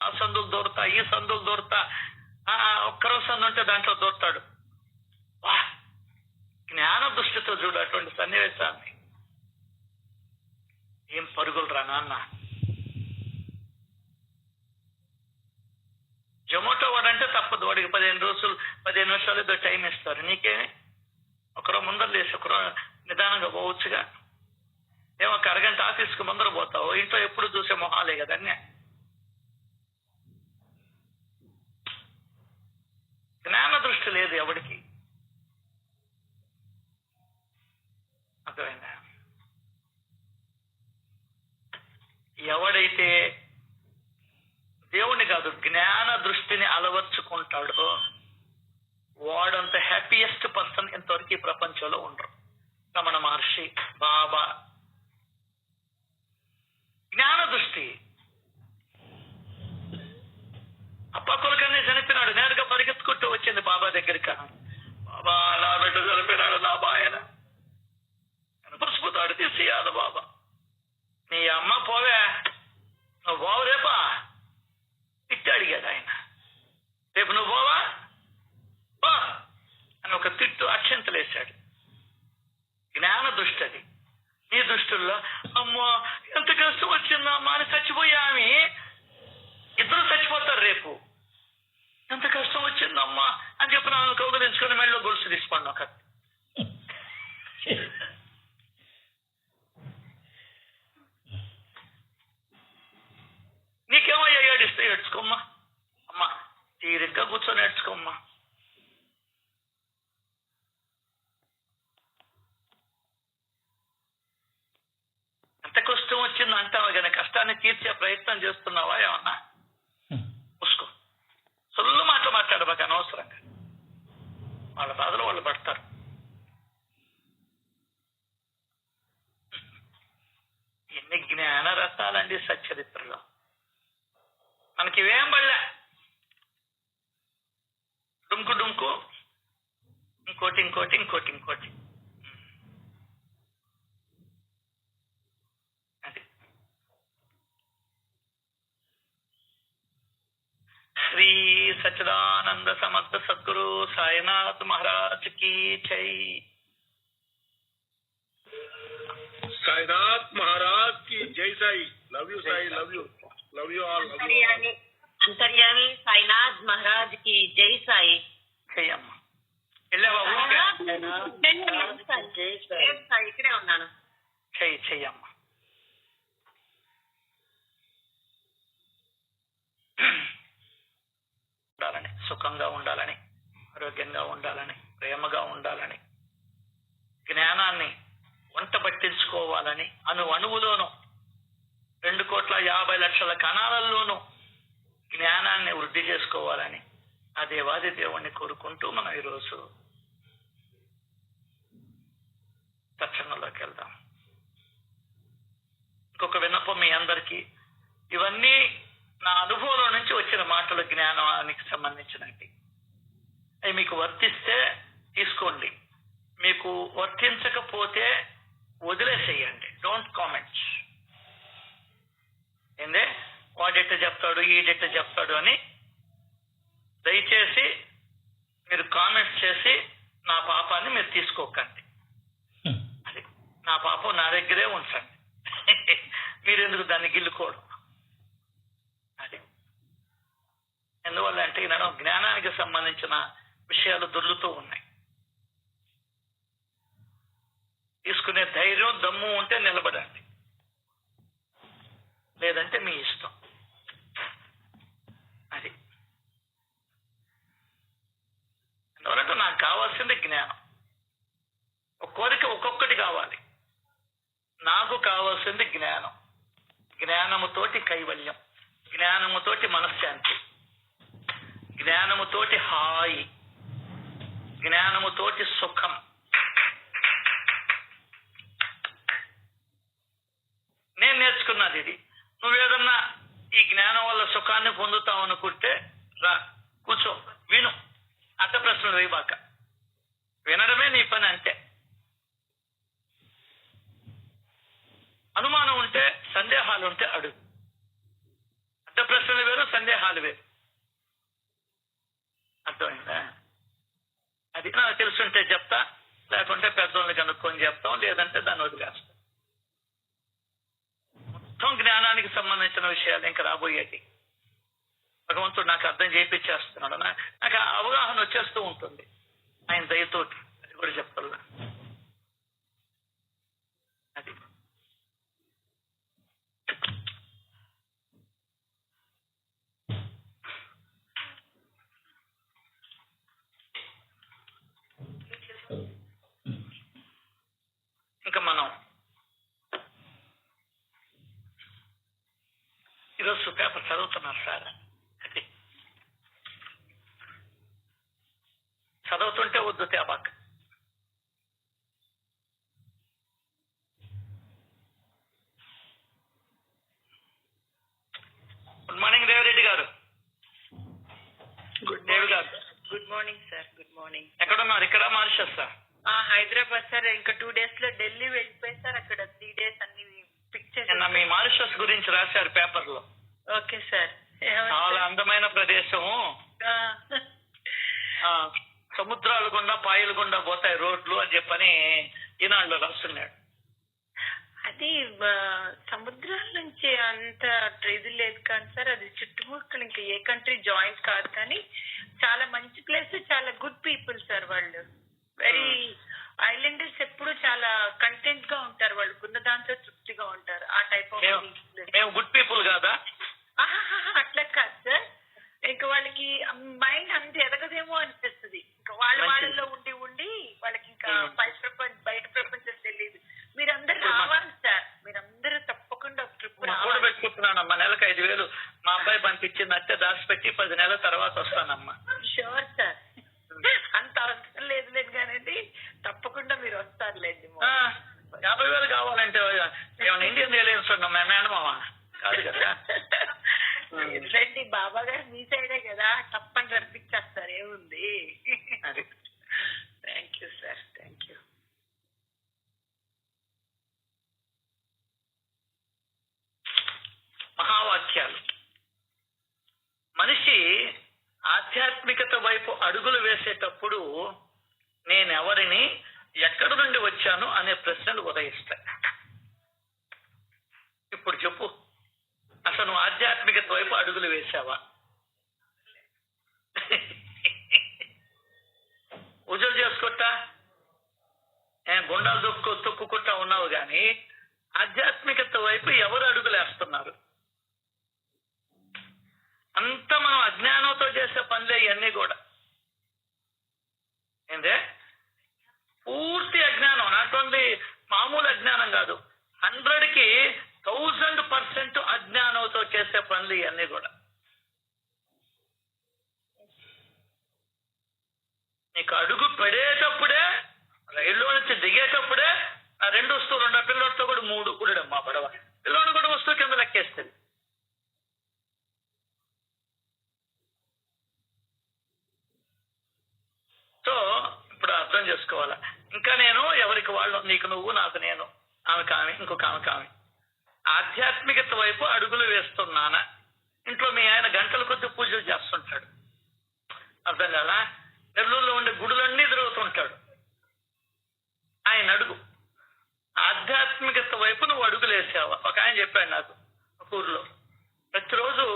ఆ సందులు దూరతా, ఈ సందులు దూరతా, ఒక్కరో సందు ఉంటే దాంట్లో దూరతాడు. వా, జ్ఞాన దృష్టితో చూడు అటువంటి సన్నివేశాన్ని. ఏం పరుగులు రా నాన్న. జొమాటో వాడంటే తప్పదు, వాడికి 15 నిమిషాలు ఏదో టైం ఇస్తారు. నీకేమి ఒకరో ముందర లేసి ఒకరో నిదానంగా పోవచ్చుగా. ఏమో ఒక అరగంట ఆఫీస్కి ముందర పోతావు, ఇంట్లో ఎప్పుడు చూసే మొహాలే కదా అన్నీ. జ్ఞాన దృష్టి లేదు ఎవడికి. అర్థమైందా? ఎవడైతే దేవుణ్ణి కాదు జ్ఞాన దృష్టిని అలవర్చుకుంటాడో వాడంత హ్యాపీయెస్ట్ పర్సన్ ఇంతవరకు ఈ ప్రపంచంలో ఉండరు. రమణ మహర్షి, బాబా. జ్ఞాన దృష్టి. అప్ప కొలకన్నీ చనిపోయినాడు, నేరుగా పరిగెత్తుకుంటూ వచ్చింది బాబా దగ్గరికి. బాబా నా బిడ్డ చనిపోయినాడు, నా బాయన పసుపు తాడు తీసేయాలి బాబా. నీ అమ్మ పోవే, నువ్వు పోవు రేపా తిట్టి అడిగాడు ఆయన. రేపు నువ్వు పోవా బా అని ఒక తిట్టు అక్షంతలేశాడు. జ్ఞాన దృష్టి అది. నీ దృష్టిల్లో అమ్మో ఎంత కష్టం వచ్చిందమ్మా అని చచ్చిపోయామి, ఇద్దరు చచ్చిపోతారు రేపు. ఎంత కష్టం వచ్చిందమ్మా అని చెప్పి నా కౌగలించుకొని మెళ్ళలో గొలుసు తీసుకోండి ఒక. నీకేమో ఏడిస్తే ఏడ్చుకోమ్మా, అమ్మా తీరిగ్గా కూర్చొని ఏడ్చుకోమ్మా. ఎంత కష్టం వచ్చింది అంటావా కానీ కష్టాన్ని తీర్చే ప్రయత్నం చేస్తున్నావా ఏమన్నా? ముసుకో. సొల్లు మాట్లాడబాక అనవసరంగా. వాళ్ళ బాధలు వాళ్ళు పడతారు. ఎన్ని జ్ఞాన రత్నాలండి సచ్చరిత్రలో. మనకి ఇవేం పడలే. డుంకు డుంకు, ఇంకోటి ఇంకోటి ఇంకోటి ఇంకోటి. అది శ్రీ సచ్చిదానంద సమర్థ సద్గురు సాయినాథ్ మహారాజ్ కి జై. సాయినాథ్ మహారాజ్ కి జై. Sai love you, Sai love you, love you all. అంతర్యామి సాయినాథ్ మహారాజ్ కి జై. సాయి చెయ్యమ్మా. వెళ్ళావా? ఇక్కడే ఉన్నాను. చెయ్యమ్మా. ఉండాలని, సుఖంగా ఉండాలని, ఆరోగ్యంగా ఉండాలని, ప్రేమగా ఉండాలని, జ్ఞానాన్ని వంట పట్టించుకోవాలని, అణువులోనూ 2,50,00,000 కణాలలోనూ జ్ఞానాన్ని వృద్ధి చేసుకోవాలని ఆ దేవాది దేవుణ్ణి కోరుకుంటూ మనం ఈరోజు సత్సంగంలోకి వెళ్దాం. ఇంకొక విన్నపం మీ అందరికీ. ఇవన్నీ నా అనుభవంలో నుంచి వచ్చిన మాటలు, జ్ఞానానికి సంబంధించినవి. అవి మీకు వర్తిస్తే తీసుకోండి, మీకు వర్తించకపోతే వదిలేసేయండి. Don't comments. ఏందే వాడెట్ట చెప్తాడు, ఈడెట్ట చెప్తాడు అని దయచేసి మీరు కామెంట్స్ చేసి నా పాపాన్ని మీరు తీసుకోకండి. అది నా పాపం నా దగ్గరే ఉంచండి. మీరెందుకు దాన్ని గిల్లుకోవడం? అది ఎందువల్ల అంటే నేను జ్ఞానానికి సంబంధించిన విషయాలు దొర్లుతూ ఉన్నాయి. తీసుకునే ధైర్యం దమ్ము ఉంటే నిలబడండి, లేదంటే మీ ఇష్టం. అది ఎందువలంటే నాకు కావాల్సింది జ్ఞానం. ఒక కోరిక ఒక్కొక్కటి కావాలి. నాకు కావాల్సింది జ్ఞానం. జ్ఞానముతోటి కైవల్యం, జ్ఞానముతోటి మనశ్శాంతి, జ్ఞానముతోటి హాయి, జ్ఞానముతోటి సుఖం. నేను నేర్చుకున్నది ఇది. నువ్వేదన్నా ఈ జ్ఞానం వల్ల సుఖాన్ని పొందుతావు అనుకుంటే రా, కూర్చో, విను. అర్థ ప్రశ్నలు వేయబాక, వినడమే నీ పని అంతే. అనుమానం ఉంటే, సందేహాలు ఉంటే అడుగు. ప్రశ్నలు వేరు, సందేహాలు వేరు. అర్థమైందా? అది నాకు తెలుసుంటే చెప్తా, లేకుంటే పెద్దోళ్ళని కనుక్కొని చెప్తాం, లేదంటే దాన్ని వదిలేస్తాం. మొత్తం జ్ఞానానికి సంబంధించిన విషయాలు ఇంకా రాబోయేది భగవంతుడు నాకు అర్థం చేయించేస్తున్నాడు. నాకు ఆ అవగాహన వచ్చేస్తూ ఉంటుంది ఆయన దయతోటి. అది కూడా చెప్పాలా. అది ఇంకా మనం ఈరోజు పేపర్ చదువుతున్నారు సార్. అది చదువుతుంటే వద్దు తేబాక. గుడ్ మార్నింగ్ దేవిరెడ్డి గారు. దేవి గారు good morning sir. Good morning. ఎక్కడున్నారు? ఇక్కడ మారిషస్ సార్. హైదరాబాద్ సార్. ఇంకా 2 days లో ఢిల్లీ వెళ్ళిపోయి సార్. అక్కడ 3 days అన్ని పిక్చర్స్ నిన్న మీ మారిషస్ గురించి రాశారు పేపర్ లో. Okay sir. చాలా అందమైన ప్రదేశము, సముద్రాలు గుండా పాయలు గుండా పోతాయి రోడ్లు అని చెప్పని ఈనాడులో రాస్తున్నాడు. అది సముద్రాల నుంచి అంత ఇది లేదు కానీ సార్, అది చుట్టుముక్కలు ఇంకా ఏ కంట్రీ జాయింట్ కాదు కానీ చాలా మంచి ప్లేస్, చాలా గుడ్ పీపుల్ సార్. వాళ్ళు వెరీ ఐలాండర్స్ ఎప్పుడు చాలా కంటెంట్ గా ఉంటారు. వాళ్ళు ఉన్న దాంతో తృప్తిగా ఉంటారు. ఆ టైప్ ఆఫ్ మేము గుడ్ పీపుల్ కాదా? అట్లా కాదు సార్. ఇంకా వాళ్ళకి మైండ్ అంత ఎదగదేమో అనిపిస్తుంది. ఇంకా వాళ్ళలో ఉండి ఉండి వాళ్ళకి ఇంకా బయట ప్రపంచం తెలియదు. మీరందరూ రావాలి సార్. మీరందరూ తప్పకుండా ఒక ట్రిప్ కూడా పెట్టుకుంటున్నానమ్మా. నెలకు 5,000 మా అబ్బాయి పంపించిందంటే దాచిపెట్టి 10 నెలల తర్వాత వస్తానమ్మా. Sure sir. అంత అవసరం లేదు కానండి, తప్పకుండా మీరు వస్తారులేండి. 50,000 కావాలంటే ఏమైనా ఇండియన్ రిలయన్స్ ఉన్నాం మేనమావా కాదు కదా. రండి, బాబా గారు మీ సైడే కదా, తప్పని రప్పించేస్తారు. ఏముంది. Thank you sir. Thank you. మహావాక్యాలు. మనిషి ఆధ్యాత్మికత వైపు అడుగులు వేసేటప్పుడు నేనెవరిని, ఎక్కడి నుండి వచ్చాను అనే ప్రశ్నలు ఉదయిస్తాయి. ఇప్పుడు చెప్పు, అసలు నువ్వు ఆధ్యాత్మికత వైపు అడుగులు వేశావా? పూజలు చేసుకుంటా గుండాలు తొక్కుకుంటా ఉన్నావు గాని ఆధ్యాత్మికత వైపు ఎవరు అడుగులు వేస్తున్నారు? అంతా మనం అజ్ఞానంతో చేసే పనులే ఇవన్నీ కూడా. ఏంటే పూర్తి అజ్ఞానం, నాట్ ఓన్లీ మామూలు అజ్ఞానం కాదు, 100కి 1000% అజ్ఞానంతో చేసే పనులు ఇవన్నీ కూడా. నీకు అడుగు పడేటప్పుడే, రైల్లో నుంచి దిగేటప్పుడే ఆ 2 వస్తువులు ఉండ పిల్లలతో కూడా 3 కూడమ్మా పడవ, పిల్లోడు కూడా వస్తువు కింద లెక్కేస్తుంది. సో ఇప్పుడు అర్థం చేసుకోవాలా. ఇంకా నేను ఎవరికి వాళ్ళు, నీకు నువ్వు, నాకు నేను, ఆమెకు ఆమె, ఇంకొక ఆమెకు ఆమె. ఆధ్యాత్మికత వైపు అడుగులు వేస్తున్నానా? ఇంట్లో మీ ఆయన గంటల కొద్ది పూజలు చేస్తుంటాడు, అర్థం కాదా? నెల్లూరులో ఉండే గుడులన్నీ తిరుగుతుంటాడు. ఆయన అడుగు ఆధ్యాత్మికత వైపు నువ్వు అడుగులు వేసావా? ఒక ఆయన చెప్పాడు నాకు, ఒక ఊర్లో ప్రతిరోజు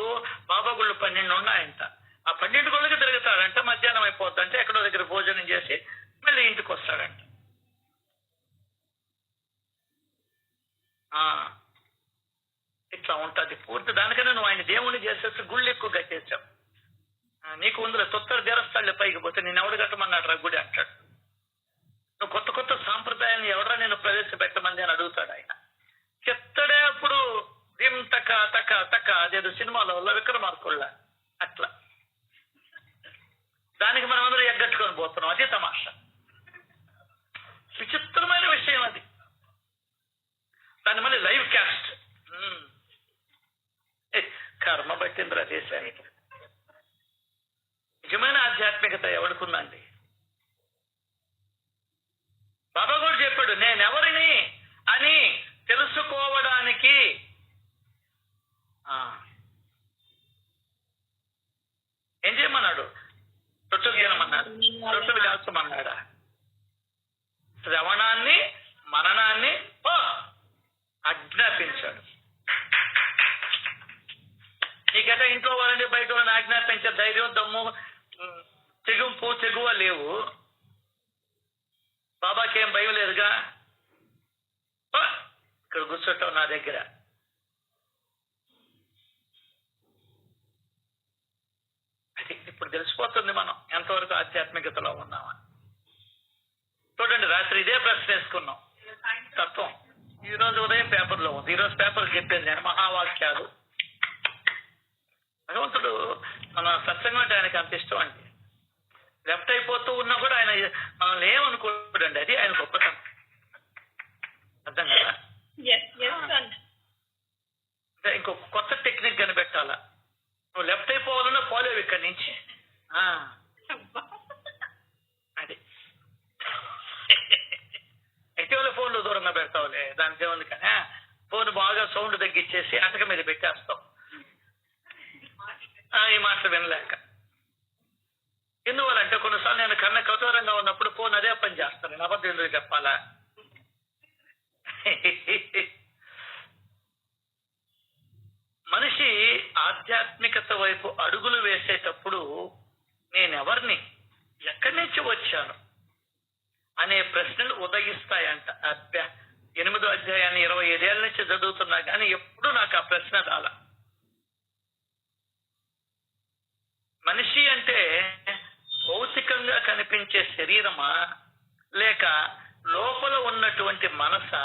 బాబా గుళ్ళు 12 ఉన్నాయంట. ఆ 12 గుళ్ళకి తిరుగుతాడంట. మధ్యాహ్నం అయిపోద్దంటే ఎక్కడో దగ్గర భోజనం చేసి మళ్ళీ ఇంటికి వస్తాడంట. ఇట్లా ఉంటుంది పూర్తి. దానికన్నా నువ్వు ఆయన దేవుణ్ణి చేసేసి గుళ్ళు ఎక్కువ కట్టేసావు. నీకు ఉందిలే తొత్తర దేరస్తాళ్ళే పైకి పోతే నేను ఎవడు కట్టమన్నాడు రా గుడి అంటాడు. నువ్వు కొత్త కొత్త సాంప్రదాయాన్ని ఎవడరా నేను ప్రవేశపెట్టమంది అని అడుగుతాడు ఆయన. చెత్తడే అప్పుడు దిం తక్క తక్క తక్క, అదేదో సినిమాలో విక్రమార్కుళ్ళ అట్లా. దానికి మనం అందరూ ఎగ్గట్టుకొని పోతున్నాం. అదే తమాషా, విచిత్రమైన విషయం అది. దాన్ని మళ్ళీ లైవ్ క్యాస్ట్. కర్మ పట్టిందిరా దేశానికి. నిజమైన ఆధ్యాత్మికత ఎవడుకుందండి? బాబా కూడా చెప్పాడు, నేనెవరిని అని తెలుసుకోవడానికి ఏమన్నాడు? రొట్టెలు తినమన్నాడు, రొట్టెలు కాల్చమన్నాడా? శ్రవణాన్ని మననాన్ని ఆజ్ఞాపించాడు. నీకైతే ఇంట్లో వాళ్ళని బయట వాళ్ళని ఆజ్ఞాపించే ధైర్యం, దమ్ము, తెగువ లేవు. బాబాకి ఏం భయం లేదుగా, ఇక్కడ కూర్చోటం నా దగ్గర. అది ఇప్పుడు తెలిసిపోతుంది మనం ఎంతవరకు ఆధ్యాత్మికతలో ఉన్నామని. చూడండి, రాత్రి ఇదే ప్రశ్న వేసుకున్నాం, తత్వం. ఈ రోజు ఉదయం పేపర్లో ఉంది. ఈరోజు పేపర్ చెప్పేది నేను మహావాక్యాలు. భగవంతుడు మన సత్సంగం అంటే ఆయనకి అంత ఇష్టం అండి. లెఫ్ట్ అయిపోతూ ఉన్నా కూడా ఆయన మనల్ని ఏమనుకోడండి, అది ఆయన గొప్పతనం. అర్థం కదా? అంటే ఇంకో కొత్త టెక్నిక్ కనిపెట్టాలా. నువ్వు లెఫ్ట్ అయిపోవాలన్నా పోలేవు ఇక్కడి నుంచి. అది ఎటువంటి ఫోన్లు దూరంగా పెడతావులే, దానికి ఏముంది. కానీ ఫోన్ బాగా సౌండ్ తగ్గించేసి అటక మీద పెట్టేస్తాం, ఈ మాటలు వినలేక. ఎందువల్లంటే కొన్నిసార్లు నేను కన్న కఠోరంగా ఉన్నప్పుడు ఫోన్ అదే పని చేస్తాను. నేను అబద్ధం ఎందుకు చెప్పాలా? మనిషి ఆధ్యాత్మికత వైపు అడుగులు వేసేటప్పుడు నేనెవరిని, ఎక్కడి నుంచి వచ్చాను అనే ప్రశ్నలు ఉదయిస్తాయంట. అబ్బా, 8వ అధ్యాయాన్ని 25 ఏళ్ళ నుంచి చదువుతున్నా కానీ ఎప్పుడు నాకు ఆ ప్రశ్న రాల. మనిషి అంటే భౌతికంగా కనిపించే శరీరమా, లేక లోపల ఉన్నటువంటి మనసా?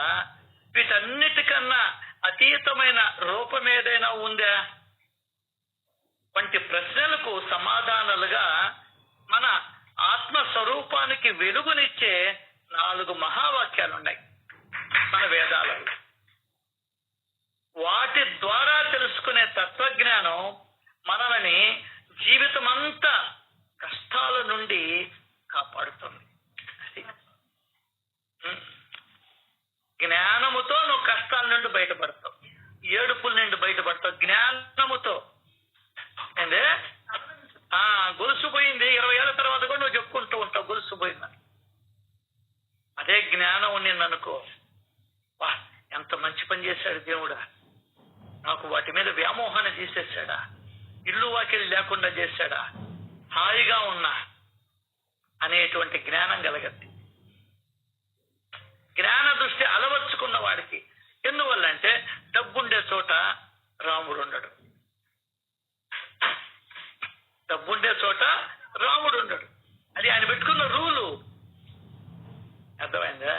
వీటన్నిటికన్నా అతీతమైన రూపం ఏదైనా ఉందా వంటి ప్రశ్నలకు సమాధానాలుగా మన ఆత్మస్వరూపానికి వెలుగునిచ్చే 4 మహావాక్యాలున్నాయి మన వేదాలలో. వాటి ద్వారా తెలుసుకునే తత్వజ్ఞానం మనల్ని జీవితమంతా కష్టాల నుండి కాపాడుతుంది. జ్ఞానముతో నువ్వు కష్టాల నుండి బయటపడతావు, ఏడుపుల నుండి బయటపడతావు జ్ఞానముతో. అంటే గొలుసు పోయింది, 20 ఏళ్ళ తర్వాత కూడా నువ్వు చెప్పుకుంటూ ఉంటావు గొలుసు పోయిందని. అదే జ్ఞానం ఉండిందనుకో, వా ఎంత మంచి పని చేశాడు దేవుడా, నాకు వాటి మీద వ్యామోహాన్ని తీసేశాడా, ఇల్లు వాకిలి లేకుండా చేశాడా, హాయిగా ఉన్నా అనేటువంటి జ్ఞానం కలగద్ది. జ్ఞాన దృష్టి అలవర్చుకున్న వాడికి. ఎందువల్లంటే డబ్బుండే చోట రాముడు ఉండడు, డబ్బుండే చోట రాముడు ఉండడు. అది ఆయన పెట్టుకున్న రూలు. అర్థమైందా?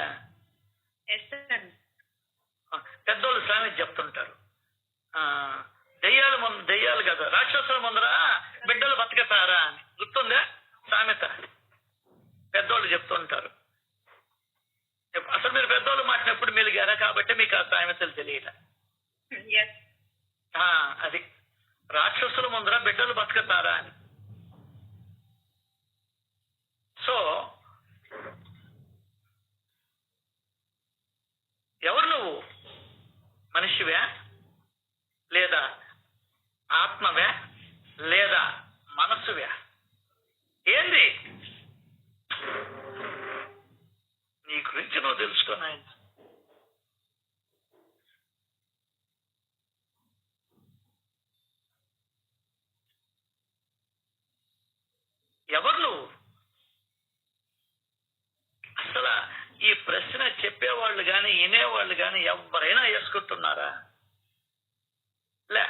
పెద్దోళ్ళు సామెత చెప్తుంటారు, దెయ్యాలు కదా రాక్షసుల ముందర బిడ్డలు బతకతారా అని. గుర్తుందా సామెత? పెద్దోళ్ళు చెప్తుంటారు. అసలు మీరు పెద్దోళ్ళు మాట్లాడినప్పుడు మెలిగారా కాబట్టి మీకు ఆ సామెతలు తెలియట. అది రాక్షసుల ముందర బిడ్డలు బతకతారా అని. సో ఎవరు నువ్వు? మనిషివే, లేదా ఆత్మవే, లేదా మనస్సువే? ఏంది నీ గురించి నువ్వు తెలుసుకున్నాయి. ఎవరు నువ్వు? అసలు ఈ ప్రశ్న చెప్పేవాళ్ళు కానీ వినేవాళ్ళు కానీ ఎవరైనా వేసుకుంటున్నారా? లే.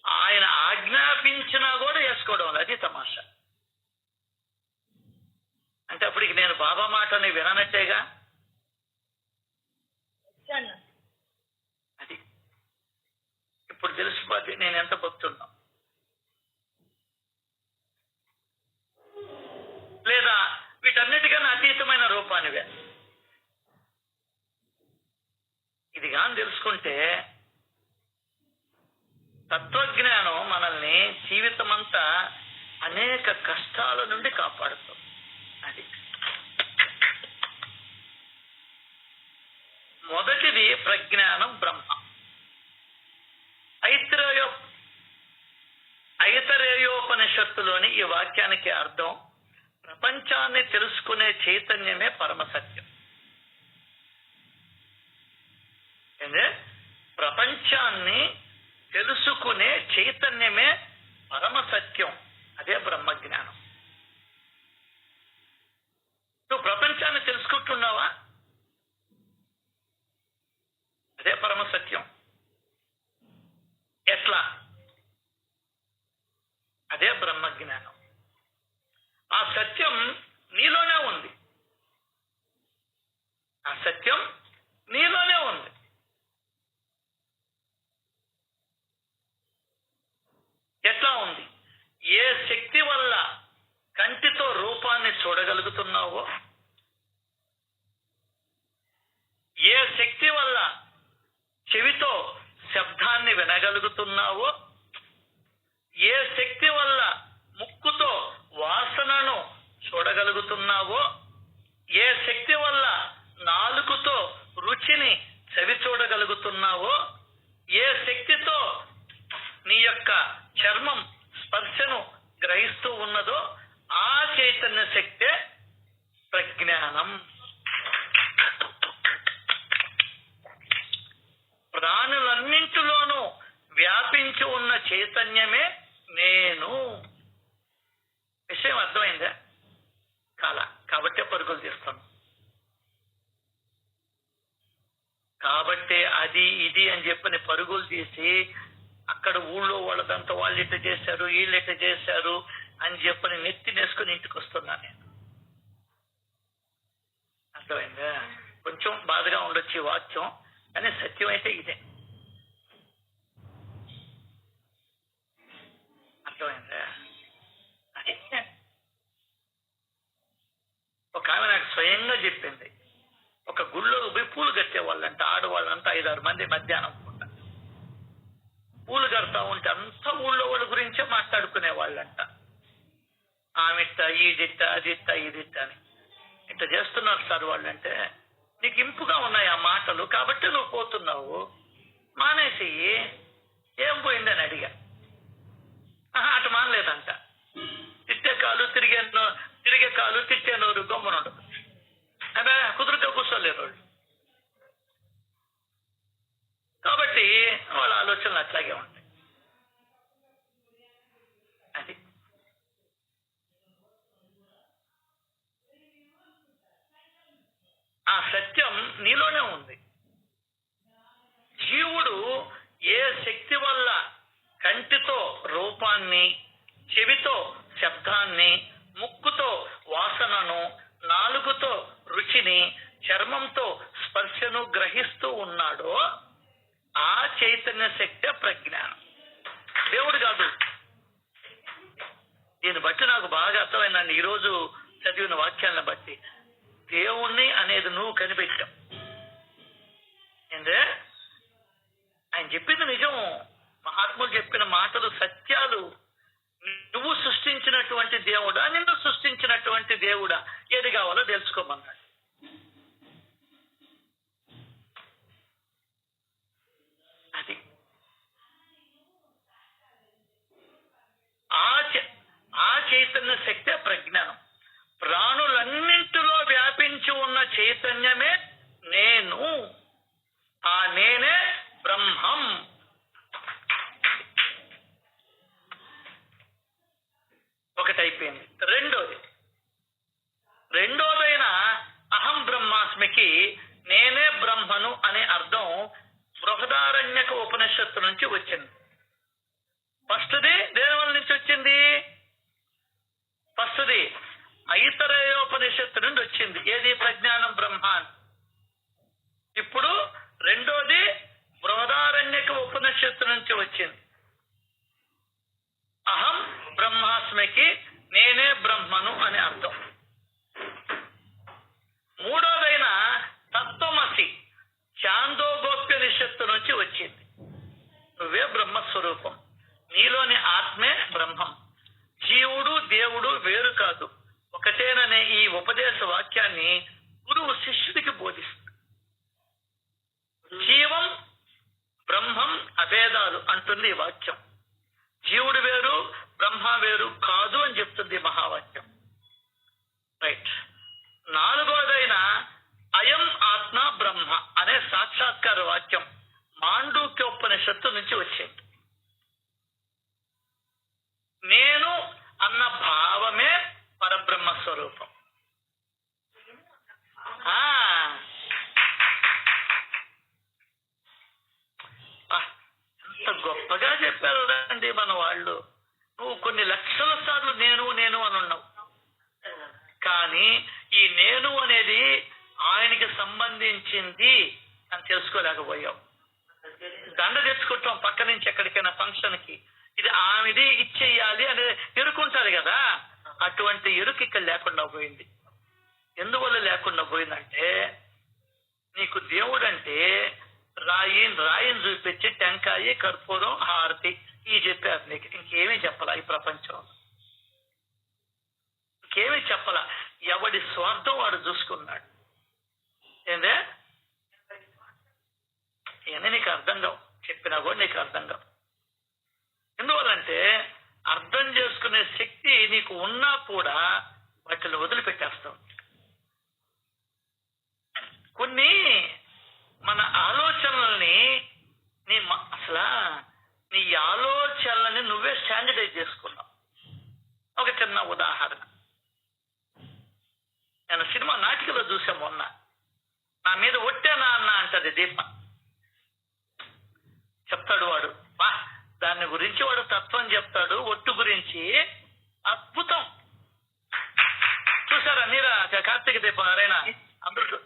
ఆయన ఆజ్ఞాపించినా కూడా వేసుకోవడం, అది తమాషా. అంటే అప్పటికి నేను బాబా మాటని విననట్టేగా. అది ఇప్పుడు తెలిసిపోద్ది నేను ఎంత భక్తున్నా. లేదా వీటన్నిటికన్నా అతీతమైన రూపానివే. ఇది కానీ తెలుసుకుంటే తత్వజ్ఞానం మనల్ని జీవితమంతా అనేక కష్టాల నుండి కాపాడుతుంది. అది మొదటిది ప్రజ్ఞానం బ్రహ్మ. ఐతరేయ ఉపనిషత్తులోని ఈ వాక్యానికి అర్థం ప్రపంచాన్ని తెలుసుకునే చైతన్యమే పరమ సత్యం. ఏందే? ప్రపంచాన్ని తెలుసుకునే చైతన్యమే పరమ సత్యం. అదే బ్రహ్మజ్ఞానం. నువ్వు ప్రపంచాన్ని తెలుసుకుంటున్నావా? అదే పరమ సత్యం. ఎట్లా? అదే బ్రహ్మజ్ఞానం. ఆ సత్యం నీలోనే ఉంది. ఆ సత్యం నీలోనే ఉంది. ఎట్లా ఉంది? ఏ శక్తి వల్ల కంటితో రూపాన్ని చూడగలుగుతున్నావో, ఏ శక్తి వల్ల చెవితో శబ్దాన్ని వినగలుగుతున్నావో, ఏ శక్తి వల్ల ముక్కుతో వాసనను చూడగలుగుతున్నావో, ఏ శక్తి వల్ల నాలుకతో రుచిని చవి చూడగలుగుతున్నావో, ఏ శక్తితో నీ యొక్క చర్మం స్పర్శను గ్రహిస్తూ ఉన్నదో ఆ చైతన్య శక్తే ప్రజ్ఞానం. ప్రాణులన్నింటిలోనూ వ్యాపించి ఉన్న చైతన్యమే నేను. విషయం అర్థమైందా? కాబట్టే పరుగులు తీస్తాను. కాబట్టి అది ఇది అని చెప్పని పరుగులు తీసి అక్కడ ఊళ్ళో వాళ్ళదంతా వాళ్ళు ఇట్ట చేశారు, వీళ్ళు ఇట్ట చేశారు అని చెప్పని నెత్తి నేసుకుని ఇంటికి వస్తున్నాను నేను. అర్థమైందా? కొంచెం బాధగా ఉండొచ్చు ఈ వాక్యం, కానీ సత్యం అయితే ఇదే. అర్థమైందా? అది ఒక ఆమె నాకు స్వయంగా చెప్పింది. ఒక గుళ్ళో పోయి పూలు కట్టేవాళ్ళంట, ఆడవాళ్ళంతా 5-6 మంది మధ్యాహ్నం పూట పూలు కడతా ఉంటే అంతా ఊళ్ళో వాళ్ళ గురించే మాట్లాడుకునే వాళ్ళంట. ఆమెట్ట, ఈదిట్ట, అదిట్ట, ఇదిట్ట అని ఇట్లా చేస్తున్నారు సార్ వాళ్ళంటే. నీకు ఇంపుగా ఉన్నాయి ఆ మాటలు కాబట్టి నువ్వు పోతున్నావు, మానేసి. ఏం పోయిందని అడిగా. అటు మానలేదంట. తిట్టే కాలు తిరిగే కాలు తిట్టే నోరు గమ్మునుండదు. అదే కుదురుగా కూర్చోలేరు వాళ్ళు. కాబట్టి వాళ్ళ ఆలోచనలు అట్లాగే ఉంటాయి. అది ఆ సత్యం నీలోనే ఉంది. జీవుడు ఏ శక్తి వల్ల కంటితో రూపాన్ని, చెవితో శబ్దాన్ని, ముక్కుతో వాసనను, నాలుగుతో రుచిని, చర్మంతో స్పర్శను గ్రహిస్తూ ఉన్నాడో ఆ చైతన్య శక్తి ప్రజ్ఞానం. దేవుడు కాదు. దీన్ని బట్టి నాకు బాగా అర్థమైందండి ఈరోజు చదివిన వాక్యాలను బట్టి. దేవుణ్ణి అనేది నువ్వు కనిపెట్టావు. ఏందే? ఆయన చెప్పింది నిజం. మహాత్ములు చెప్పిన మాటలు సత్యాలు. నువ్వు సృష్టించినటువంటి దేవుడా, నిన్ను సృష్టించినటువంటి దేవుడా, ఏది కావాలో తెలుసుకోమన్నాడు. అది ఆ చైతన్య శక్తే ప్రజ్ఞానం. ప్రాణులన్నింటిలో వ్యాపించి ఉన్న చైతన్యమే నేను. ఆ నేనే బ్రహ్మం. ఒకటైపోయింది. రెండోదైన అహం బ్రహ్మాస్మికి నేనే బ్రహ్మను అనే అర్థం బృహదారణ్యక ఉపనిషత్తు నుంచి వచ్చింది. ఫస్ట్ది దేని వల్ల నుంచి వచ్చింది? ఫస్ట్ది ఐతరేయోపనిషత్తు నుండి వచ్చింది. ఏది? ప్రజ్ఞానం బ్రహ్మ. ఇప్పుడు రెండోది బృహదారణ్యక ఉపనిషత్తు నుంచి వచ్చింది. అహం బ్రహ్మాస్మికి నేనే బ్రహ్మను అని అర్థం. మూడోదైన తత్వమసి చాందోగోప్యనిషత్తు నుంచి వచ్చింది. నువ్వే బ్రహ్మస్వరూపం, నీలోని ఆత్మే బ్రహ్మం, జీవుడు దేవుడు వేరు కాదు, ఒకటేననే ఈ ఉపదేశ వాక్యాన్ని గురువు శిష్యుడికి బోధిస్తాడు. జీవం బ్రహ్మం అభేదాలు అంటుంది ఈ వాక్యం. జీవుడు వేరు, బ్రహ్మ వేరు కాదు అని చెప్తుంది మహావాక్యం. రైట్. 4వదైన అయం ఆత్మ బ్రహ్మ అనే సాక్షాత్కార వాక్యం మాండూక్యోపనిషత్తు నుంచి వచ్చింది. నేను అన్న భావమే పరబ్రహ్మ స్వరూపం. ఎంత గొప్పగా చెప్పారు అండి మన వాళ్ళు. నువ్వు కొన్ని లక్షల సార్లు నేను నేను అని ఉన్నావు, కానీ ఈ నేను అనేది ఆయనకి సంబంధించింది అని తెలుసుకోలేకపోయావు. దండ తెచ్చుకుంటాం పక్క నుంచి ఎక్కడికైనా ఫంక్షన్ కి, ఇది ఆమెది ఇచ్చేయాలి అని ఎరుకుంటారు కదా, అటువంటి ఎరుకు ఇక్కడ లేకుండా పోయింది. ఎందువల్ల లేకుండా పోయిందంటే, నీకు దేవుడు అంటే రాయిని చూపించి టెంకాయ కర్పూరం హారతి ఇవి చెప్పారు నీకు. ఇంకేమీ చెప్పాలా ఈ ప్రపంచం, ఇంకేమీ చెప్పాలా. ఎవడి స్వార్థం వాడు చూసుకున్నాడు. ఏందే ఇవన్నీ నీకు అర్థం కావు, చెప్పినా కూడా నీకు అర్థం కావు. ఎందువల్లంటే అర్థం చేసుకునే శక్తి నీకు ఉన్నా కూడా వాటిని వదిలిపెట్టేస్తావు. కొన్ని మన ఆలోచనల్ని అసలు నీ ఆలోచనలని నువ్వే స్టాండర్డైజ్ చేసుకున్నావు. ఒక చిన్న ఉదాహరణ, నేను సినిమా నాటికలో చూసా మొన్న. నా మీద ఒట్టేనా అన్న అంటది దీప. చెప్తాడు వాడు, దాని గురించి వాడు తత్వం చెప్తాడు. ఒట్టు గురించి అద్భుతం. చూసారా మీరా కార్తీక దీపం ఎవరైనా? అందరూ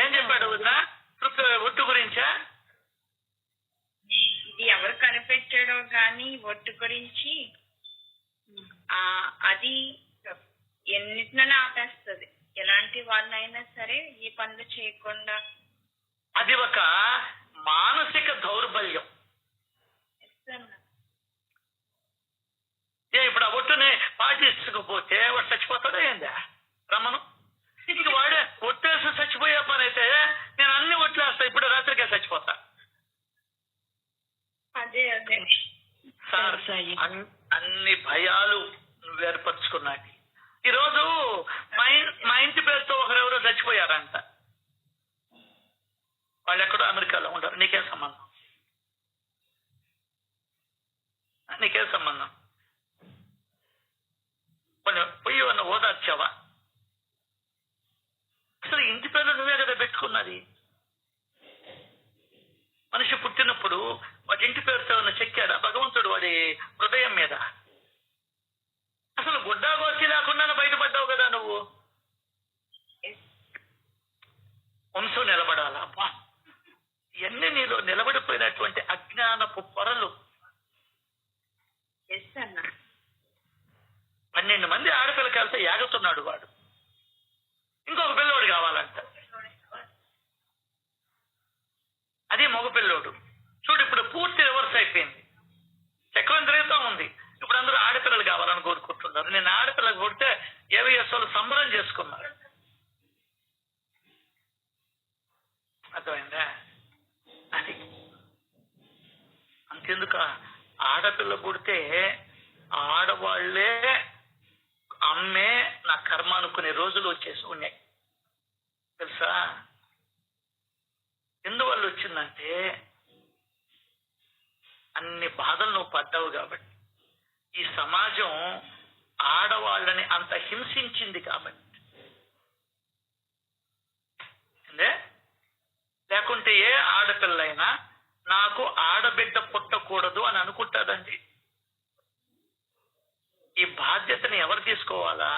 ఏం చెప్పాడు ఒట్టు గురించా? ఇది ఎవరు కనిపెట్టాడో గాని ఒట్టు గురించి అది ఎన్నిటినైనా ఆపేస్తుంది. ఎలాంటి వాళ్ళైనా సరే ఈ పనులు చేయకుండా. అది ఒక మానసిక దౌర్బల్యం. ఇప్పుడు ఆ ఒట్టుని పాటించకపోతే వాడు చచ్చిపోతాడా ఏందా రమ్మను? ఇంక వాడే ఒట్టేసి చచ్చిపోయే పని అయితే నేను అన్ని ఒట్లేస్తా, ఇప్పుడు రాత్రికే చచ్చిపోతా. అదే అదే సార్, అన్ని భయాలు నువ్వు ఏర్పరచుకున్నాయి. ఈరోజు మా ఇంటి పేరుతో ఒకరెవరో చచ్చిపోయారంట. వాళ్ళు ఎక్కడో అమెరికాలో ఉంటారు. నీకేం సంబంధం? నీకేం సంబంధం? పోయి అన్న ఓదార్చావా? అసలు ఇంటి పేరు నువ్వే కదా పెట్టుకున్నది. మనిషి పుట్టినప్పుడు వాడి ఇంటి పేరుతో ఉన్న చెక్కాడా భగవంతుడు వాడి హృదయం మీద? అసలు గుడ్డాగోసి లేకుండా బయటపడ్డావు కదా నువ్వు. వంశం నిలబడాలా? అబ్బా, ఇవన్నీ నీలో నిలబడిపోయినటువంటి అజ్ఞానపు పొరలు. 12 మంది ఆడపిల్లకాయలతో యాగుతున్నాడు వాడు. ఇంకొక పిల్లోడు కావాలంట. అది మగ పిల్లోడు. చూడు, ఇప్పుడు పూర్తి రివర్స్ అయిపోయింది. చక్రం తిరుగుతూ ఉంది. ఇప్పుడు అందరూ ఆడపిల్లలు కావాలని కోరుకుంటున్నారు. నేను ఆడపిల్లలు కొడితే AVS వాళ్ళు సంబరం చేసుకున్నారు. అర్థమైందా? అది అంతెందుకు, ఆడపిల్ల పుడితే ఆడవాళ్లే అమ్మే నా కర్మ అనుకునే రోజులు వచ్చేసి ఉన్నాయి తెలుసా? ఎందువల్ల వచ్చిందంటే అన్ని బాధలు నువ్వు పడ్డావు కాబట్టి. ఈ సమాజం ఆడవాళ్ళని అంత హింసించింది కాబట్టి. లేకుంటే ఏ ఆడపిల్లైనా నాకు ఆడబిడ్డ పుట్టకూడదు అని అనుకుంటాదండి. ఈ బాధ్యతని ఎవరు తీసుకోవాలా?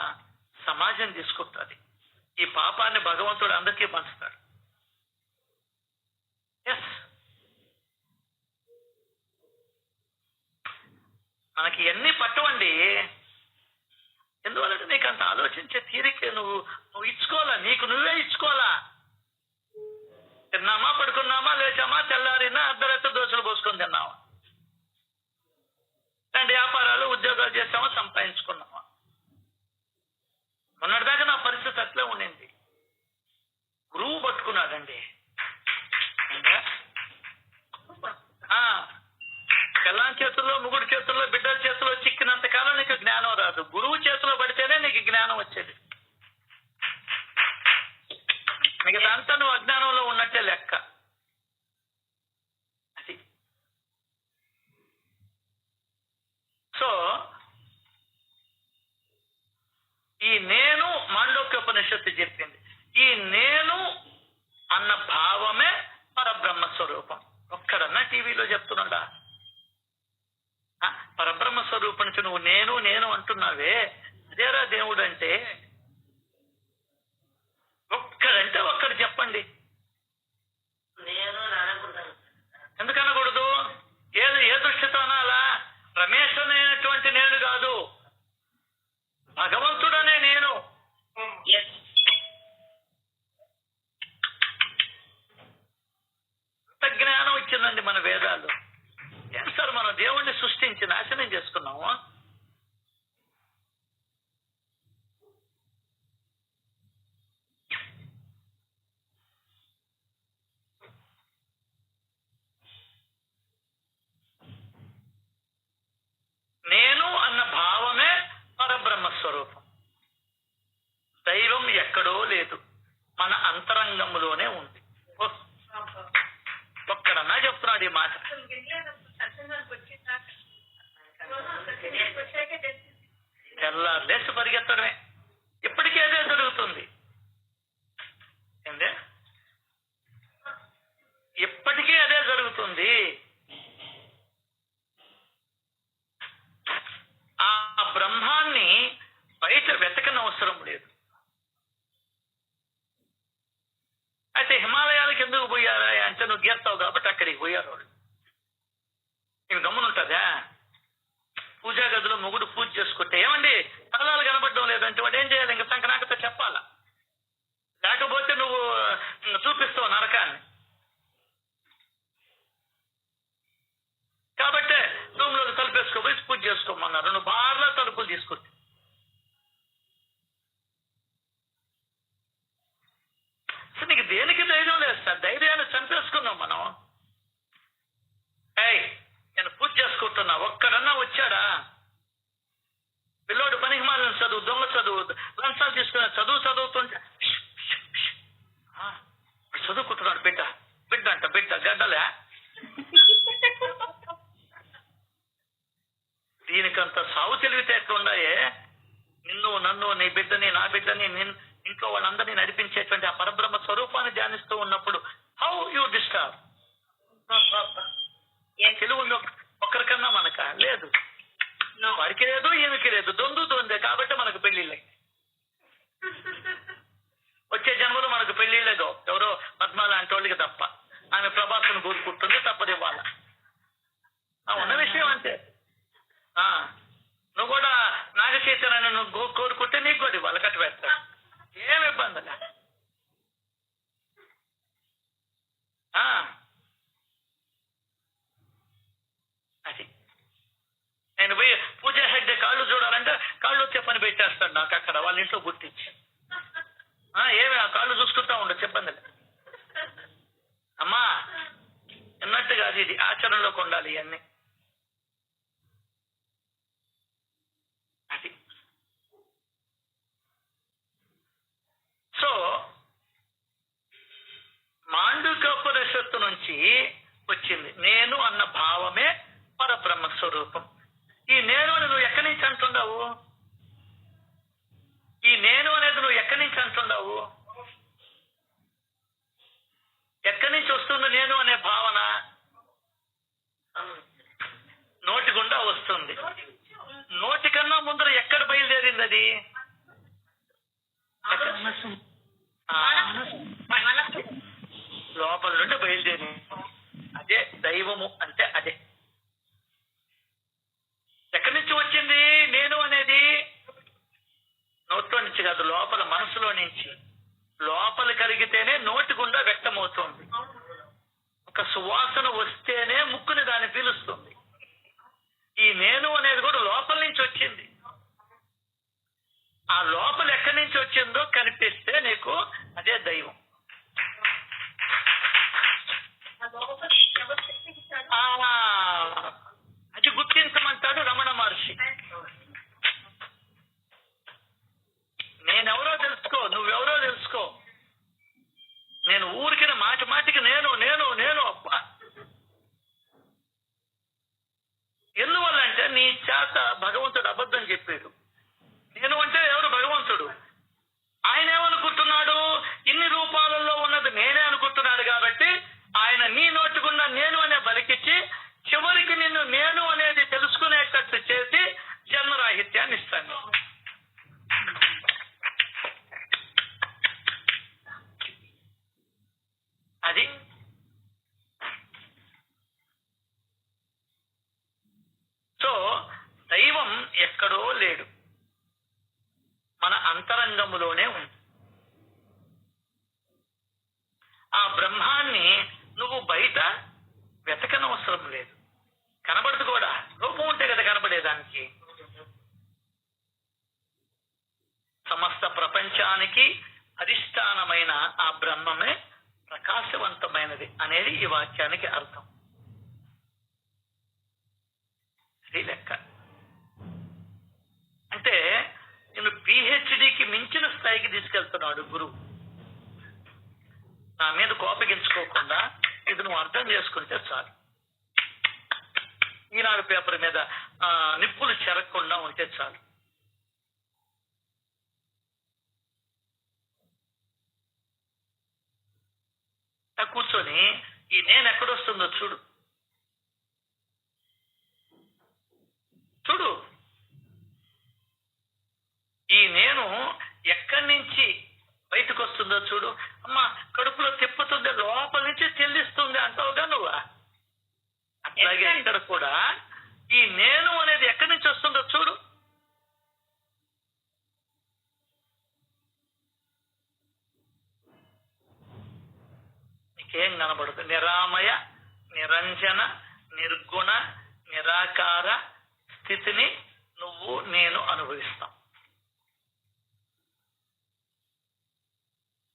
సమాజం తీసుకుంటుంది. ఈ పాపాన్ని భగవంతుడు అందరికీ పంచుతాడు. ఎస్, మనకి ఎన్ని పట్టవండి. ఎందువల్లంటే నీకు అంత ఆలోచించే తీరికే నువ్వు ఇచ్చుకోవాలా, నీకు నువ్వే ఇచ్చుకోవాలా. తిన్నామా, పడుకున్నామా, లేచామా, తెల్లారినా అర్ధరాత్రి దోశలు పోసుకొని తిన్నామా, అండ్ వ్యాపారాలు ఉద్యోగాలు చేస్తామా, సంపాదించుకున్నామా. మొన్నటిదాకా నా పరిస్థితి అట్లే ఉండింది. గురువు పట్టుకున్నాడండి. పిల్లాంచే చేతుల్లో, ముగ్గురు చేతుల్లో, బిడ్డల చేతుల్లో చిక్కినంత కాలం నీకు జ్ఞానం రాదు. గురువు చేతిలో పడితేనే నీకు జ్ఞానం వచ్చేది. మిగతాంతా నువ్వు అజ్ఞానంలో ఉన్నట్టే లెక్క. అది సో ఈ నేను మాండోక్యోపనిషత్తు చెప్పింది. ఈ నేను అన్న భావమే పరబ్రహ్మ స్వరూపం. ఒక్కడన్నా టీవీలో చెప్తున్నాడా? పరబ్రహ్మ స్వరూపం నుంచి నువ్వు నేను నేను అంటున్నావే, అదేరా దేవుడు అంటే? ఒక్కడంటే ఒక్కడు చెప్పండి. ఎందుకు అనకూడదు? ఏ దృష్టితో అనాలా? రమేష్ అనేటువంటి నేను కాదు, భగవంతుడనే నేను. అంత జ్ఞానం ఇచ్చిందండి మన వేదాలు. ఏం సార్ మనం దేవుణ్ణి సృష్టించి నాశనం చేసుకున్నాము? నేను అన్న భావమే పరబ్రహ్మ స్వరూపం. దైవం ఎక్కడో లేదు, మన అంతరంగంలోనే ఉంది. ఒక్కడన్నా చెప్తున్నాడు ఈ మాట. తెల్లారులేసి పరిగెత్తడమే. ఇప్పటికీ అదే జరుగుతుంది. ఏందే? ఇప్పటికీ అదే జరుగుతుంది. ఆ బ్రహ్మాన్ని బయట వెతకనవసరం లేదు. అయితే హిమాలయాలకు ఎందుకు పోయారా అంటే, నువ్వు గీస్తావు కాబట్టి అక్కడికి పోయారు వాళ్ళు. నేను గమ్మునుంటుందా? పూజా గదిలో మొగుడు పూజ చేసుకుంటే ఏమండి తలాలు కనబడడం లేదంటే వాడు ఏం చేయాలి? ఇంకా సంకనాకతో చెప్పాలా? లేకపోతే నువ్వు చూపిస్తావు నరకాన్ని. కాబట్టి రూమ్ లో తలుపేసుకోపోయి పూజ చేసుకోమన్నారు. నువ్వు బార్లో తలుపులు తీసుకుంటే నీకు దేనికి ధైర్యం లేదు సార్. ధైర్యాన్ని చంపేసుకున్నాం మనం. నేను పూజ చేసుకుంటున్నా, ఒక్కడన్నా వచ్చాడా? పిల్లోడు పనికి మాలిన చదువు, దొంగ చదువు, లంచాలు తీసుకున్న చదువుతుంటే చదువుకుంటున్నాడు. బిడ్డ గడ్డలే. దీనికంత సాగు తెలివితే ఎట్లున్నాయే? నిన్ను, నన్ను, నీ బిడ్డని, నా బిడ్డని, ఇంట్లో వాళ్ళందరినీ నడిపించేటువంటి ఆ పరబ్రహ్మ స్వరూపాన్ని ధ్యానిస్తూ ఉన్నప్పుడు హౌ యూ డిస్టర్బ్? తెలుగు ఒక్కరికన్నా మనక లేదు, వాడికి లేదు, ఈమెకి లేదు, దొందే. కాబట్టి మనకు పెళ్లిళ్ళే. వచ్చే జన్మలో మనకు పెళ్లిళ్ళేదో ఎవరో పద్మ లాంటి వాళ్ళకి తప్ప. ఆమె ప్రభాస్ను కోరుకుంటుంది, తప్పది ఇవ్వాల. ఉన్న విషయం అంతే. నువ్వు కూడా నాగచైతన్యాన్ని నువ్వు కోరుకుంటే నీకు కూడా ఇవ్వాలి, కట్టు పెడతాడు. ఏమి ఇబ్బంది? అది నేను పోయి పూజా హెగ్డే కాళ్ళు చూడాలంటే కాళ్ళు వచ్చే పని పెట్టేస్తాడు నాకు అక్కడ వాళ్ళ ఇంట్లో గుర్తించి. ఏమి ఆ కాళ్ళు చూసుకుంటా ఉండదు, చెప్పండి. అమ్మా అన్నట్టుగా ఇది ఆచరణలోకి ఉండాలి ఇవన్నీ. అది సో మాండూక్యోపనిషత్తు నుంచి వచ్చింది నేను అన్న భావమే పరబ్రహ్మ స్వరూపం. ఈ నేను అని నువ్వు ఎక్కడి నుంచి అంటున్నావు? ఈ నేను అనేది నువ్వు ఎక్కడి నుంచి అంటున్నావు? ఎక్కడి నుంచి వస్తుంది నేను అనే భావన? నోటి గుండా వస్తుంది. నోటికన్నా ముందర ఎక్కడ బయలుదేరింది అది? లోపల నుండి బయలుదేరింది. అదే దైవము అంటే అదే. ఎక్కడి నుంచి వచ్చింది నేను అనేది? నోట్లో నుంచి కాదు, లోపల మనసులో నుంచి. లోపల కరిగితేనే నోటి గుండా వ్యక్తమవుతుంది. ఒక సువాసన వస్తేనే ముక్కుని దాన్ని పీలుస్తుంది. ఈ నేను అనేది కూడా లోపల నుంచి వచ్చింది. ఆ లోపల ఎక్కడి నుంచి వచ్చిందో కనిపిస్తే నీకు అదే దైవం. అది గుర్తు నీ చేత భగవంతుడు అబద్ధం చెప్పాడు. నేను అంటే ఎవరు? భగవంతుడు. ఆయన ఏమనుకుంటున్నాడు? ఇన్ని రూపాలలో ఉన్నది నేనే అనుకుంటున్నాడు. కాబట్టి ఆయన నీ నోటికున్న నేను అనే బలికిచ్చి చివరికి నిన్ను నేను అనేది తెలుసుకునేటట్టు చేసి జన్మరాహిత్యాన్ని ఇస్తాను. అది సో దైవం ఎక్కడో లేడు, మన అంతరంగములోనే ఉంది. ఆ బ్రహ్మాన్ని నువ్వు బయట వెతకనవసరం లేదు, కనబడదు కూడా. రూపం ఉంటే కదా కనబడేదానికి. సమస్త ప్రపంచానికి అధిష్టానమైన ఆ బ్రహ్మమే ప్రకాశవంతమైనది అనేది ఈ వాక్యానికి అర్థం. ఇది లెక్క. అంటే నేను పిహెచ్డికి మించిన స్థాయికి తీసుకెళ్తున్నాడు గురువు. నా మీద కోపగించుకోకుండా ఇది నువ్వు అర్థం చేసుకుంటే చాలు. ఈనాడు పేపర్ మీద నిప్పులు చెరగకుండా ఉంటే చాలు. కూర్చొని ఈ నేను ఎక్కడొస్తుందో చూడు చూడు. ఈ నేను ఎక్కడి నుంచి బయటకు వస్తుందో చూడు. అమ్మా కడుపులో తిప్పుతుంది, లోపల నుంచి చెల్లిస్తుంది అంటావుగా నువ్వు. అట్లాగే ఇక్కడ కూడా ఈ నేను అనేది ఎక్కడి నుంచి వస్తుందో చూడు. నీకేం కనబడదు. నిరామయ, నిరంజన, నిర్గుణ, నిరాకార స్థితిని నువ్వు నేను అనుభవిస్తాం.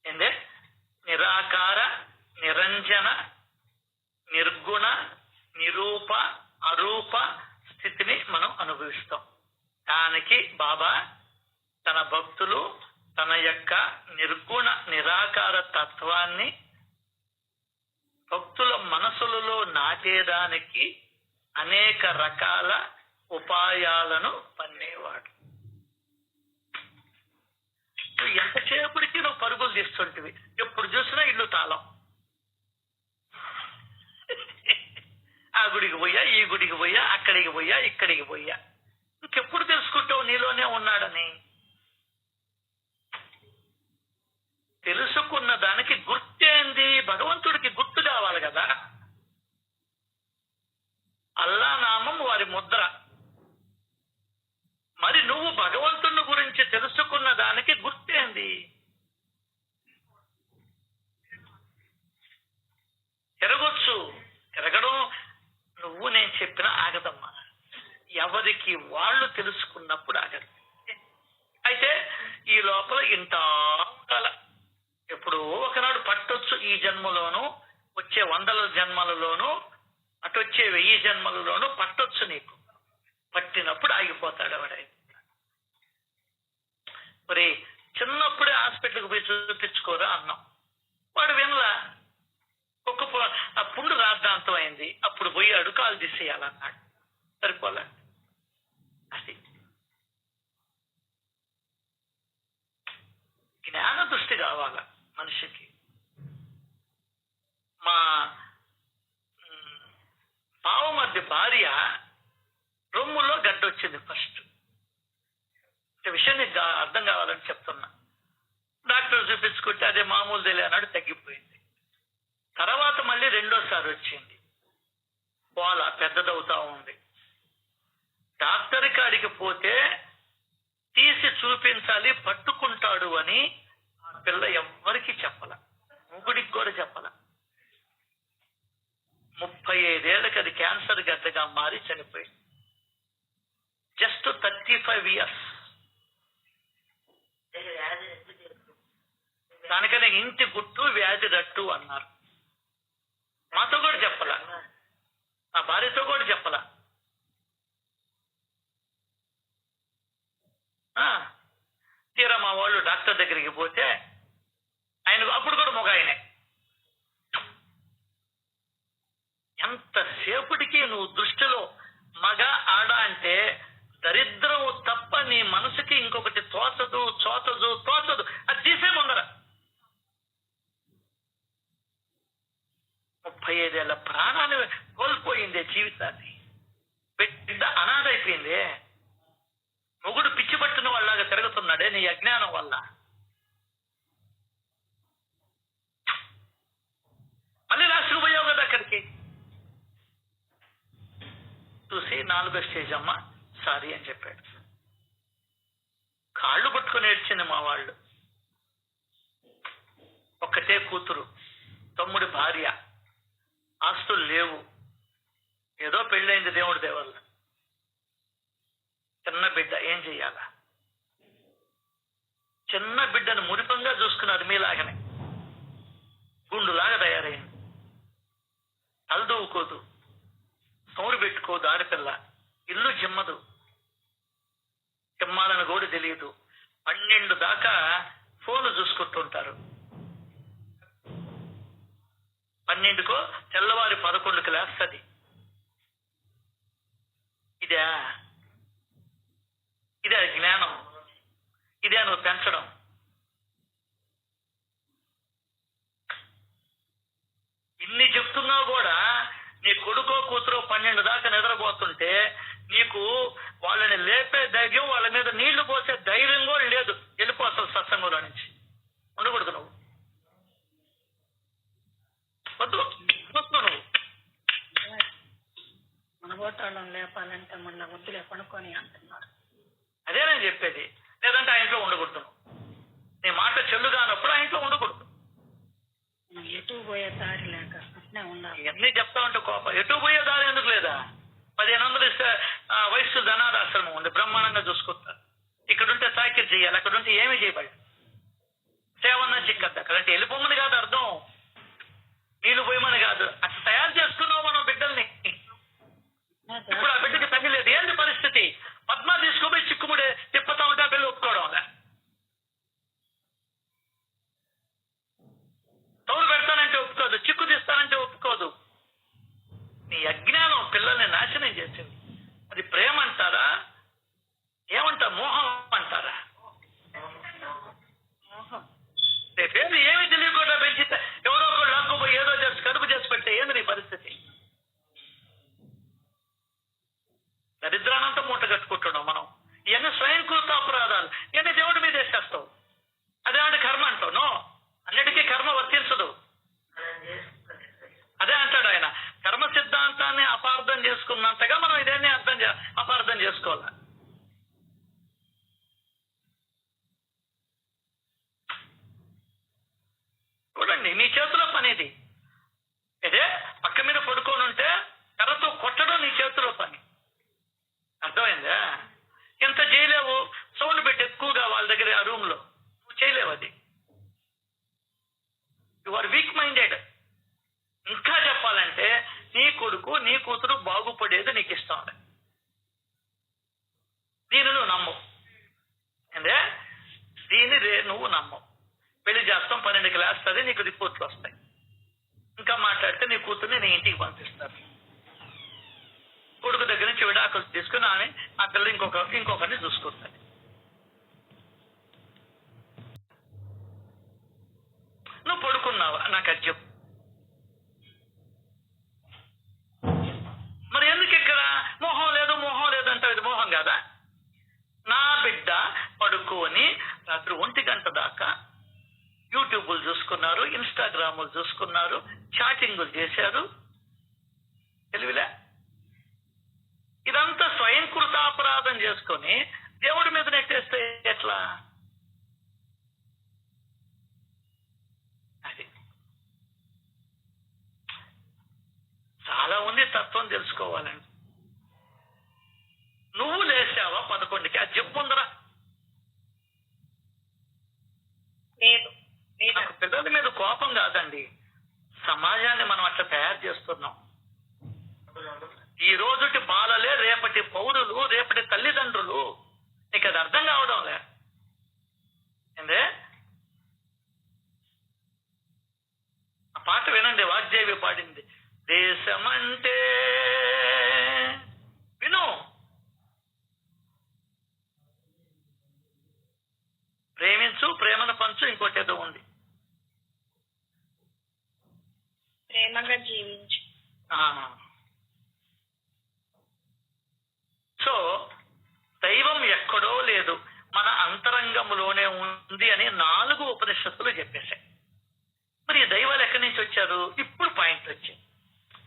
ఏందే? నిరాకార, నిరంజన, నిర్గుణ, నిరూప, అరూప స్థితిని మనం అనుభవిస్తాం. దానికి బాబా తన భక్తులు తన యొక్క నిర్గుణ నిరాకార తత్వాన్ని భక్తుల మనసులలో నాటేదానికి అనేక రకాల ఉపాయాలను పన్నేవాడు. ఎంతసేపటికి నువ్వు పరుగులు తీస్తుంటివి, ఎప్పుడు చూసినా ఇల్లు తాళం. ఆ గుడికి పోయా, ఈ గుడికి పోయా, అక్కడికి పోయా, ఇక్కడికి పోయా. ఇంకెప్పుడు తెలుసుకుంటావు నీలోనే ఉన్నాడని? తెలుసుకున్న దానికి గుర్తేంది? భగవంతుడికి గుర్తు కావాలి కదా. అల్లా నామం వారి ముద్ర. మరి నువ్వు భగవంతుని గురించి తెలుసుకున్న దానికి గుర్తేంది? తిరగొచ్చు, తిరగడం నువ్వు నేను చెప్పిన ఆగదమ్మా. ఎవరికి వాళ్ళు తెలుసుకున్నప్పుడు ఆగదు. అయితే ఈ లోపల ఇంత ఉండాల. ఎప్పుడు ఒకనాడు పట్టొచ్చు, ఈ జన్మలోను వచ్చే 100 జన్మలలోనూ అటు వచ్చే 1000 జన్మలలోనూ పట్టొచ్చు. నీకు పట్టినప్పుడు ఆగిపోతాడు ఎవడై. మరి చిన్నప్పుడే హాస్పిటల్కి పోయి చూపించుకోరా అన్నాం, వాడు వినలా. ఆ పుండు రాద్ధాంతం అయింది, అప్పుడు పోయి అడుకాలు తీసేయాలన్నాడు. సరిపోలే. అది జ్ఞాన దృష్టి కావాల మనిషికి. మా పావ మధ్య భార్య రొమ్ములో గడ్డొచ్చింది ఫస్ట్. విషయం నీకు అర్థం కావాలని చెప్తున్నా. డాక్టర్ చూపించుకుంటే అదే మామూలు తెలియనాడు, తగ్గిపోయింది. తర్వాత మళ్ళీ రెండోసారి వచ్చింది, పోల పెద్దదవుతా ఉంది. డాక్టర్ కాడికి పోతే తీసి చూపించాలి, పట్టుకుంటాడు అని ఆ పిల్ల ఎవ్వరికి చెప్పల, ముగుడికి కూడా చెప్పల. 35 ఏళ్ళకి అది క్యాన్సర్ గడ్డగా మారి చనిపోయింది. Just 35 years. దానికనే ఇంటి గుట్టు వ్యాధి రట్టు అన్నారు. మాతో కూడా చెప్పలా, నా భార్యతో కూడా చెప్పలా. తీరా మా వాళ్ళు డాక్టర్ దగ్గరికి పోతే ఆయన అప్పుడు కూడా మొగ ఆయనే. ఎంతసేపటికి నువ్వు దృష్టిలో మగ ఆడ అంటే బిడ్డ అనాథ అయిపోయింది. మొగుడు పిచ్చి పట్టిన వాళ్ళలాగా తిరుగుతున్నాడే నీ అజ్ఞానం వల్ల. మళ్ళీ లాస్ట్కి పోయావు కదా అక్కడికి. చూసి 4వ స్టేజ్ అమ్మ సారీ అని చెప్పాడు. కాళ్ళు పట్టుకుని ఏడ్చింది మా వాళ్ళు. ఒక్కటే కూతురు, తమ్ముడి భార్య, ఆస్తులు లేవు, ఏదో పెళ్ళైంది దేవుడి దేవల్ల. చిన్న బిడ్డ ఏం చెయ్యాలా? చిన్న బిడ్డను మురిపంగా చూసుకున్నారు మీలాగనే. గుండులాగా తయారైంది. తలదూవుకోదు, సౌరు పెట్టుకోదు ఆడపిల్ల. ఇల్లు చిమ్మదు, చిమ్మాలని కూడా తెలియదు. 12 దాకా ఫోన్లు చూసుకుంటుంటారు. 12కో తెల్లవారి 11కి లేస్తుంది. ఇదే జ్ఞానం? ఇదే నువ్వు పెంచడం? ఇన్ని చెప్తున్నావు కూడా నీ కొడుకో కూతురో 12 దాకా నిద్రపోతుంటే నీకు వాళ్ళని లేపే ధైర్యం, వాళ్ళ మీద నీళ్లు పోసే ధైర్యం కూడా లేదు. వెళ్ళిపోతావు సత్సంగంలో నుంచి. ఉండకూడదు నువ్వు. వద్దు నువ్వు. మన ఓటాళ్ళని లేపాలంటే మళ్ళీ వద్దులే పనుకొని అంటున్నారు. అదే నేను చెప్పేది. లేదంటే ఆ ఇంట్లో ఉండకూడదు. నీ మాట చెల్లుగానప్పుడు ఆ ఇంట్లో ఉండకూడదు. ఎటు పోయే దారి లేక అట్నే ఉండాలి. ఇవన్నీ చెప్తా ఉంటే కోపం. ఎటు పోయే దారి ఎందుకు లేదా? 1500 ఇస్తే వయస్సు ధనాదాశ్రమం ఉంది, బ్రహ్మాండంగా చూసుకుంటారు. ఇక్కడుంటే సాకిరి చేయాలి, అక్కడుంటే ఏమీ చేయబడి సేవన్నా చిక్కద్దు. అక్కడంటే వెళ్ళిపోమని కాదు అర్థం, నీళ్లు పోయమని కాదు. అట్లా తయారు చేసుకున్నావు మనం బిడ్డల్ని. ఇప్పుడు ఆ బిడ్డకి తగ్గలేదు. ఏంది పరిస్థితి? పద్మ తీసుకుపోయి చిక్కుముడే తిప్పుతా ఉంటే ఆ పిల్లలు ఒప్పుకోవడం అలా. తౌరు పెడతానంటే ఒప్పుకోదు, చిక్కు తీస్తానంటే ఒప్పుకోదు. నీ అజ్ఞానం పిల్లల్ని నాశనం చేసింది. అది ప్రేమ అంటారా? ఏమంటారు? మోహం అంటారా? రేపేమి ఏమి తెలియకుండా పెంచితే ఎవరో ఒకరు లాక్కుపోయి ఏదో చేసి కడుపు చేసి పెట్టే ఏంది నీ పరిస్థితి? దరిద్రానంతా మూట కట్టుకుంటున్నాం మనం. ఇవన్నీ స్వయంకృత అపరాధాలు. ఇవన్నీ దేవుడి మీద వేసేస్తావు. అదేమంటే కర్మ అంటావు. నో, అన్నిటికీ కర్మ వర్తించదు. అదే అంటాడు ఆయన, కర్మ సిద్ధాంతాన్ని అపార్థం చేసుకున్నంతగా మనం ఇదేన్ని అపార్థం చేసుకోవాలి. చూడండి, నీ చేతిలో పని ఇది. ఇదే పక్క మీద పడుకొని ఉంటే కర్రతో కొట్టడం నీ చేతిలో పని. అర్థమైందా? ఎంత చేయలేవు. సౌండ్ పెట్టి ఎక్కువగా వాళ్ళ దగ్గర ఆ రూమ్ లో నువ్వు చేయలేవు. అది యు ఆర్ వీక్ మైండెడ్. ఇంకా చెప్పాలంటే నీ కొడుకు నీ కూతురు బాగుపడేది నీకు ఇష్టం. దీన్ని నువ్వు నమ్మవు. అంటే దీన్ని నువ్వు నమ్మవు. పెళ్లి చేస్తాం, 12కి లేస్తుంది, నీకు రిపోర్ట్లు వస్తాయి. ఇంకా మాట్లాడితే నీ కూతుర్ని నీ ఇంటికి పంపిస్తారు. కొడుకు దగ్గర నుంచి విడాకులు తీసుకుని ఆమె ఆ పిల్ల ఇంకొకరిని చూసుకుంటుంది. నువ్వు పడుకున్నావా? నాకు అది చెప్పు. మరి ఎందుకు ఇక్కడ మోహం లేదు అంటే ఇది మోహం కాదా? నా బిడ్డ పడుకొని రాత్రి 1 గంట దాకా యూట్యూబ్లు చూసుకున్నారు, ఇన్స్టాగ్రాములు చూసుకున్నారు, చాటింగులు చేశారు. తెలివిలే. ఇదంతా స్వయంకృతాపరాధం చేసుకొని దేవుడి మీద నెట్టేస్తే ఎట్లా? అది చాలా ఉంది తత్వం తెలుసుకోవాలండి. నువ్వు లేచావా 11కి? అది చెప్పుందరా. నాకు పిల్లల మీద కోపం కాదండి, సమాజాన్ని మనం అట్లా తయారు చేస్తున్నాం. ఈ రోజుటి బాలలే రేపటి పౌరులు, రేపటి తల్లిదండ్రులు. నీకు అది అర్థం కావడం లే. ఏందే ఆ పాట వినండి, వాగ్దేవి పాడింది. దేశమంటే విను, ప్రేమించు, ప్రేమను పంచు, ఇంకోటి ఏదో ఉంది, ప్రేమగా జీవించు. ఉంది అని 4 ఉపనిషత్తులు చెప్పేశాయి. మరి ఈ దైవాలు ఎక్కడి నుంచి వచ్చారు? ఇప్పుడు పాయింట్ వచ్చాయి.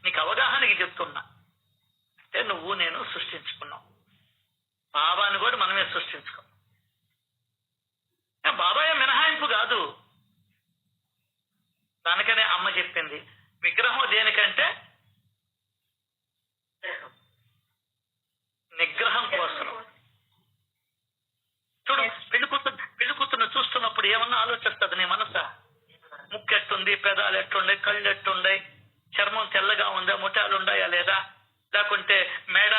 నీకు అవగాహనకి చెప్తున్నా. అంటే నువ్వు నేను సృష్టించుకున్నాం, బాబాని కూడా మనమే సృష్టించుకున్నాం. బాబాయే మినహాయింపు కాదు. దానికనే అమ్మ చెప్పింది, విగ్రహం దేనికంటే నిగ్రహం కోసం. చూడు, పెళ్లి కూతురు చూస్తున్నప్పుడు ఏమన్నా ఆలోచిస్తుంది నీ మనసా? ముక్కు ఎట్టుంది, పెదాలు ఎట్టుండే, కళ్ళు ఎట్టుండే, చర్మం తెల్లగా ఉందా, ముఠాలు ఉన్నాయా లేదా, లేకుంటే మేడ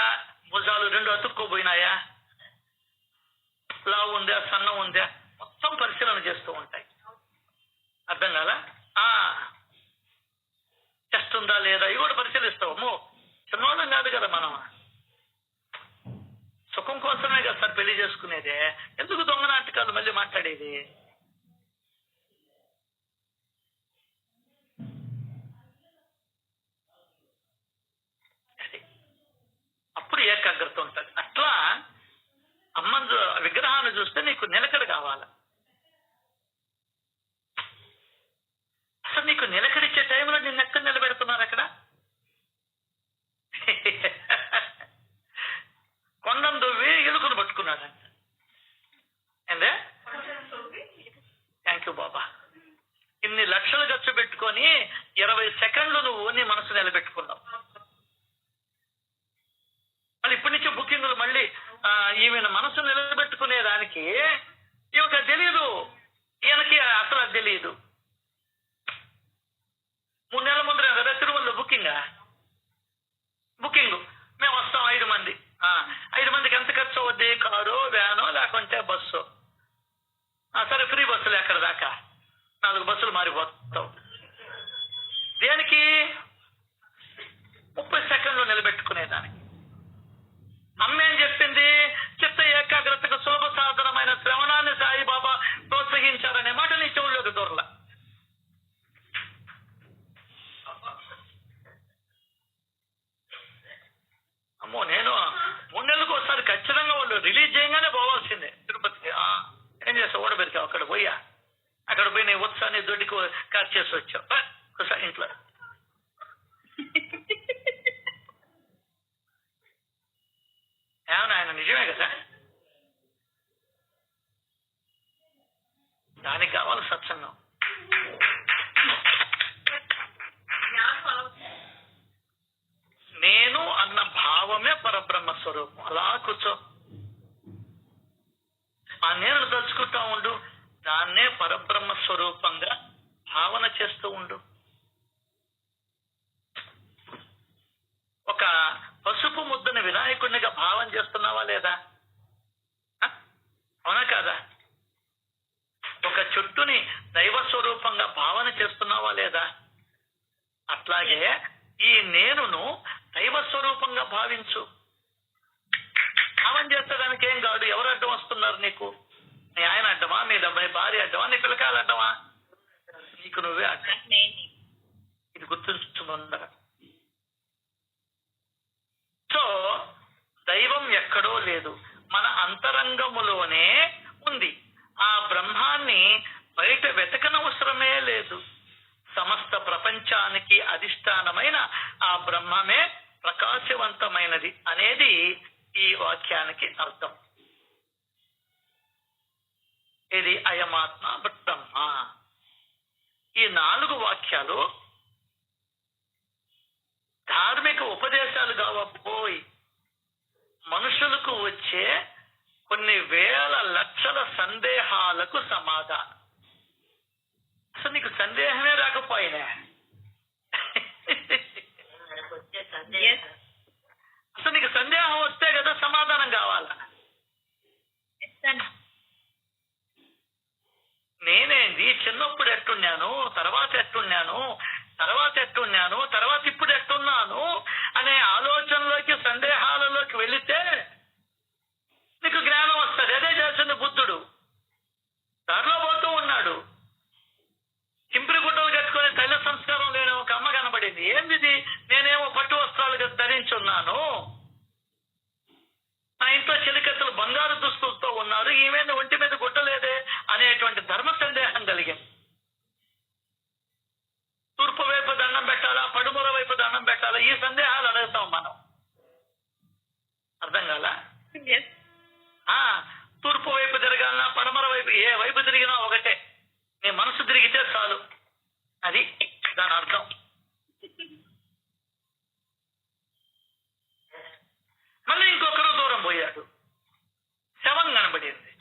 భుజాలు 2 అతుక్కోపోయినాయా, లావు ఉందా, సన్నం ఉందా, మొత్తం పరిశీలన చేస్తూ ఉంటాయి. అర్థం కాదా? చెస్ట్ ఉందా లేదా, ఇవి కూడా పరిశీలిస్తావు. అమ్మో, చిన్నవాళ్ళం కాదు కదా మనం. సుఖం కోసమే కదా సార్ పెళ్లి చేసుకునేదే. ఎందుకు దొంగ నాటకాలు మళ్ళీ మాట్లాడేది? అప్పుడు ఏకాగ్రత ఉంటుంది. అట్లా అమ్మ విగ్రహాన్ని చూస్తే నీకు నిలకడ కావాలి. అసలు నీకు నిలకడిచ్చే టైంలో నిన్ను ఎక్కడ నిలబెడుతున్నారు? అక్కడ కొండం దువ్వి ఎలుకను పట్టుకున్నాడంట. ఏందే? థ్యాంక్ యూ బాబా. ఇన్ని లక్షలు ఖర్చు పెట్టుకొని 20 సెకండ్లు నువ్వు నీ మనసు నిలబెట్టుకున్నావు. మళ్ళీ ఇప్పటి నుంచి బుకింగ్లు మళ్ళీ ఈమెను మనసు నిలబెట్టుకునే దానికి ఈమెకు తెలియదు, ఈయనకి అసలు అది తెలియదు. 3 నెలల ముందర కదా తిరుమలలో బుకింగ్ మేము వస్తాం 5 మంది. 5 మందికి ఎంత ఖర్చు అవుద్ది? కారు, వ్యానో, లేకుంటే బస్సు. సరే, ఫ్రీ బస్సులు ఎక్కడ దాకా 4 బస్సులు మారిపోతావు. దేనికి? 30 సెకండ్లు నిలబెట్టుకునేదానికి. అమ్మ ఏం చెప్పింది? చిత్త ఏకాగ్రతకు సులభ సాధనమైన శ్రవణాన్ని సాయిబాబా ప్రోత్సహించారనే మాట నీ చెవుల్లోకి దొరల. అమ్మో, నేను 3 నెలలకు ఒకసారి ఖచ్చితంగా వాళ్ళు రిలీజ్ చేయగానే పోవాల్సిందే తిరుపతికి. ఏం చేస్తావు? ఓడబెరికావు అక్కడ పోయా, అక్కడ పోయి నీ ఉత్సాహాన్ని దొడ్డికి కార్ చేసి వచ్చావు ఒకసారి ఇంట్లో. ఏమన్నా ఆయన నిజమే కదా? దానికి కావాలి సత్సంగం. నేను అన్న భావమే పరబ్రహ్మ స్వరూపం. అలా కూర్చో, ఆ నేను తలుచుకుంటా ఉండు, దాన్నే పరబ్రహ్మ స్వరూపంగా భావన చేస్తూ ఉండు. ఒక పసుపు ముద్దని వినాయకుడినిగా భావన చేస్తున్నావా లేదా? అవునా కాదా? ఒక చెట్టుని దైవ స్వరూపంగా భావన చేస్తున్నావా లేదా? అట్లాగే ఈ నేనును దైవ స్వరూపంగా భావించు. భావన చేసేదానికి ఏం కాదు. ఎవరు అడ్డం వస్తున్నారు నీకు? నీ ఆయన అడ్డమా, మీ భార్య అడ్డమా, నీ పిల్లకాయలు అడ్డమా? నీకు నువ్వే అడ్డం. ఇది గుర్తుంచుకుందా? సో దైవం ఎక్కడో లేదు, మన అంతరంగములోనే ఉంది. ఆ బ్రహ్మాన్ని బయట వెతకనవసరమే లేదు. సమస్త ప్రపంచానికి అధిష్టానమైన ఆ బ్రహ్మమే ప్రకాశవంతమైనది అనేది ఈ వాక్యానికి అర్థం. ఇది అయమాత్మ బ్రహ్మ. ఈ 4 వాక్యాలు ధార్మిక ఉపదేశాలు కావపోయి మనుషులకు వచ్చే కొన్ని వేల లక్షల సందేహాలకు సమాధానం. అసలు నీకు సందేహమే రాకపోయినా, అసలు నీకు సందేహం వస్తే కదా సమాధానం కావాలా? నేనేంది చిన్నప్పుడు ఎట్టున్నాను, తర్వాత ఎట్టున్నాను, తర్వాత ఇప్పుడు ఎట్టున్నాను అనే ఆలోచనలోకి, సందేహాలలోకి వెళితే నీకు జ్ఞానం వస్తుంది. అదే చేసింది బుద్ధుడు. దారిలో పోతూ ఉన్నాడు, చింపిరి గుడ్డలు కట్టుకొని తల్లి సంస్కారం లేని ఒక అమ్మ కనబడింది. ఏంది? నేనేమో పట్టు వస్త్రాలు ధరించున్నాను, నా ఇంట్లో చెలికత్తలు బంగారు దుస్తులతో ఉన్నారు, ఈమె ఒంటి మీద గుట్టలేదే అనేటువంటి అర్థం కాల? Yes. తూర్పు వైపు తిరగాలన్నా పడమర వైపు ఏ వైపు తిరిగినా ఒకటే, నీ మనసు తిరిగితే చాలు. అది దాని అర్థం. మళ్ళీ ఇంకొకరు దూరం పోయాడు, శవం కనబడింది,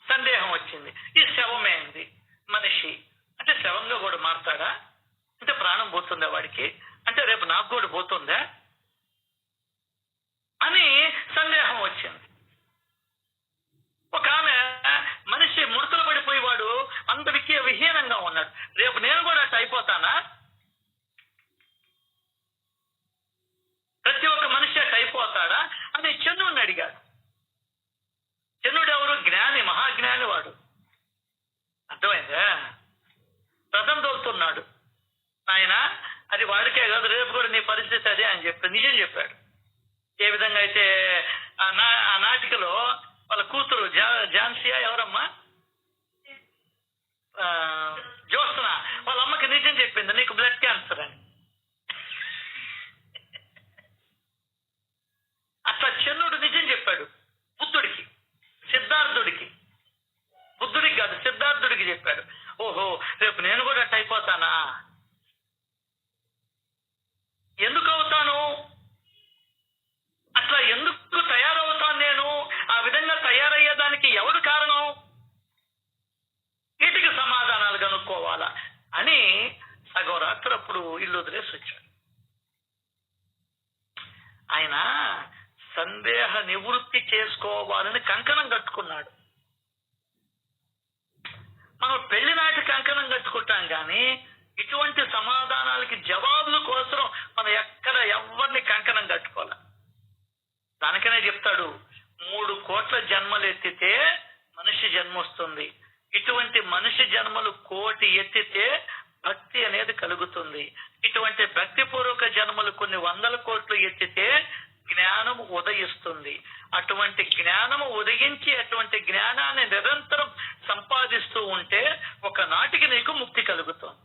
సందేహం వచ్చింది, ఈ శవమేంది మనిషి అంటే శవంగా కూడా మారుతాడా? అంటే ప్రాణం పోతుందా వాడికి? అంటే రేపు నాకు కూడా పోతుందా అని సందేహం వచ్చింది. ఒక ఆమె మనిషి ముడతలు పడిపోయేవాడు అందరికీ విహీనంగా ఉన్నాడు, రేపు నేను కూడా అట్లా అయిపోతానా? ప్రతి ఒక్క మనిషి అట్లా అయిపోతాడా అని చంద్రుడిని అడిగాడు. చంద్రుడు ఎవరు? జ్ఞాని, మహాజ్ఞాని వాడు. అర్థమైందా? రథం తోలుతున్నాడు. ఆయన అది వాడికే కాదు, రేపు కూడా నీ పరిస్థితి అదే అని చెప్పి నిజం చెప్పాడు. ఏ విధంగా అయితే ఆ నాటికలో వాళ్ళ కూతురు ఝాన్సీ ఎవరమ్మా, జ్యోత్స్న, వాళ్ళ అమ్మకి నిజం చెప్పింది, నీకు బ్లడ్ క్యాన్సర్ అని. అట్లా చంద్రుడు నిజం చెప్పాడు బుద్ధుడికి, సిద్ధార్థుడికి, బుద్ధుడికి కాదు సిద్ధార్థుడికి చెప్పాడు. ఓహో రేపు నేను కూడా అట్ట అయిపోతానా? ఎందుకు అవుతాను? అట్లా ఎందుకు తయారవుతాను నేను? ఆ విధంగా తయారయ్యేదానికి ఎవరు కారణం? వీటికి సమాధానాలు కనుక్కోవాలా అని సగం రాత్రి అప్పుడు ఇల్లు వదిలేసి వచ్చాడు. ఆయన సందేహ నివృత్తి చేసుకోవాలని కంకణం కట్టుకున్నాడు. మనం పెళ్లి నాటి కంకణం కట్టుకుంటాం కానీ ఇటువంటి సమాధానాలకి జవాబుల కోసం మనం ఎక్కడ ఎవరిని కంకణం కట్టుకోవాలి. దానికనే చెప్తాడు, 3 కోట్ల జన్మలు ఎత్తితే మనిషి జన్మ వస్తుంది. ఇటువంటి మనిషి జన్మలు 1 కోటి ఎత్తితే భక్తి అనేది కలుగుతుంది. ఇటువంటి భక్తిపూర్వక జన్మలు కొన్ని 100 కోట్లు ఎత్తితే జ్ఞానము ఉదయిస్తుంది. అటువంటి జ్ఞానము ఉదయించి అటువంటి జ్ఞానాన్ని నిరంతరం సంపాదిస్తూ ఉంటే ఒకనాటికి నీకు ముక్తి కలుగుతుంది,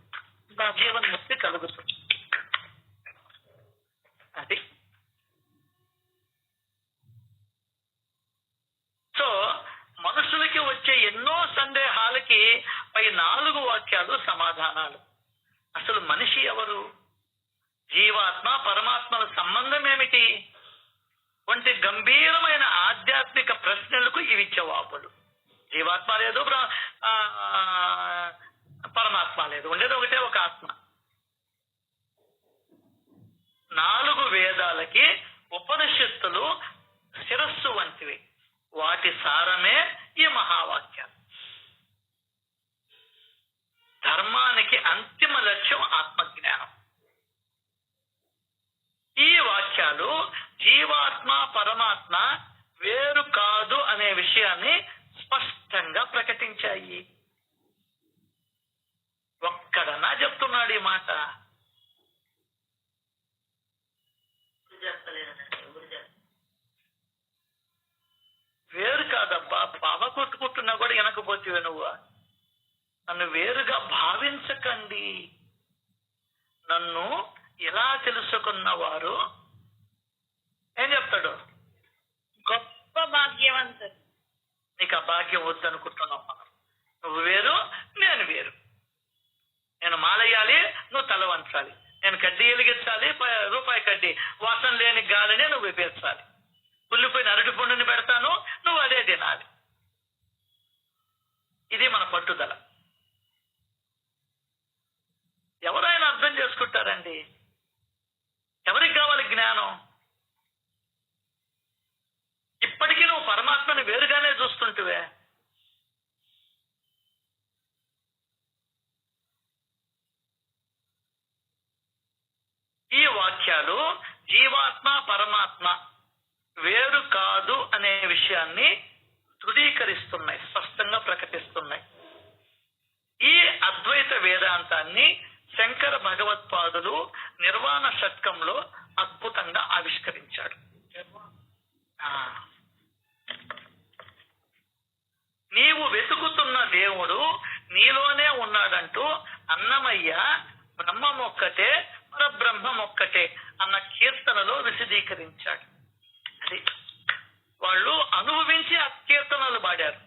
జీవన్ ముక్తి కలుగుతుంది. అది సో మనుషులకి వచ్చే ఎన్నో సందేహాలకి పై 4 వాక్యాలు సమాధానాలు. అసలు మనిషి ఎవరు? జీవాత్మ పరమాత్మల సంబంధం ఏమిటి? వంటి గంభీరమైన ఆధ్యాత్మిక ప్రశ్నలకు ఇవి జవాబులు. జీవాత్మ లేదు, పరమాత్మ లేదు, ఉండేది ఒకటే ఒక ఆత్మ. 4 వేదాలకి ఉపనిషత్తులు శిరస్సు వంటివి, వాటి సారమే ఈ మహావాక్యాలు. ధర్మానికి అంతిమ లక్ష్యం ఆత్మజ్ఞానం. ఈ వాక్యాలు జీవాత్మ పరమాత్మ వేరు కాదు అనే విషయాన్ని స్పష్టంగా ప్రకటించాయి. ఒక్కడన్నా చెప్తున్నాడు ఈ మాట? వేరు కాదబ్బా, బాబా కొట్టుకుంటున్నా కూడా వెనకపోతే నువ్వు నన్ను వేరుగా భావించకండి. నన్ను ఇలా తెలుసుకున్నవారు ఏం చెప్తాడు? గొప్ప భాగ్యవంతుడు. నీకు ఆ భాగ్యం వద్దనుకుంటున్నావు. నువ్వు వేరు, నేను వేరు. నేను మాలయ్యాలి, నువ్వు తల వంచాలి. నేను కడ్డీ వెలిగించాలి, రూపాయి కడ్డీ, వాసన లేని గాలినే నువ్వు విపేర్చాలి. కుళ్ళిపోయిన అరటి పండుని పెడతాను, నువ్వు అదే తినాలి. ఇది మన పట్టుదల. ఎవరైనా అర్థం చేసుకుంటారండి? ఎవరికి కావాలి జ్ఞానం? ఇప్పటికీ నువ్వు పరమాత్మని వేరుగానే చూస్తుంటువే. ఈ వాక్యాలు జీవాత్మ పరమాత్మ వేరు కాదు అనే విషయాన్ని దృఢీకరిస్తున్నాయి, స్పష్టంగా ప్రకటిస్తున్నాయి. ఈ అద్వైత వేదాంతాన్ని శంకర భగవత్పాదులు నిర్వాణ షట్కంలో అద్భుతంగా ఆవిష్కరించాడు. నీవు వెతుకుతున్న దేవుడు నీలోనే ఉన్నాడంటూ అన్నమయ్య బ్రహ్మం ఒక్కటే పరబ్రహ్మం ఒక్కటే అన్న కీర్తనలో విశదీకరించాడు. అది అనుభవించి ఆ కీర్తనలు పాడారు.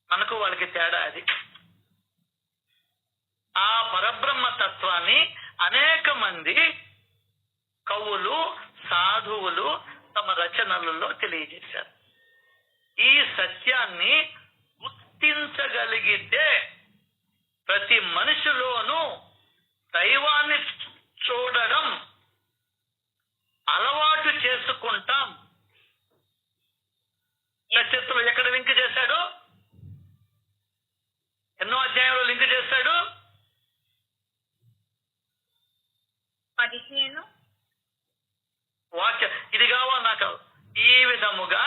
మనకు వాళ్ళకి తేడా అది. ఆ పరబ్రహ్మ తత్వాన్ని అనేక మంది కవులు, సాధువులు తమ రచనలలో తెలియజేశారు. ఈ సత్యాన్ని గుర్తించగలిగితే ప్రతి మనిషిలోనూ దైవాన్ని చూడడం అలవాటు చేసుకుంటాం. నక్షత్రం ఎక్కడ లింక్ చేశాడు? ఎన్నో అధ్యాయంలో లింక్ చేశాడు? 15. వాక్య ఇది కావాలి నాకు. ఈ విధముగా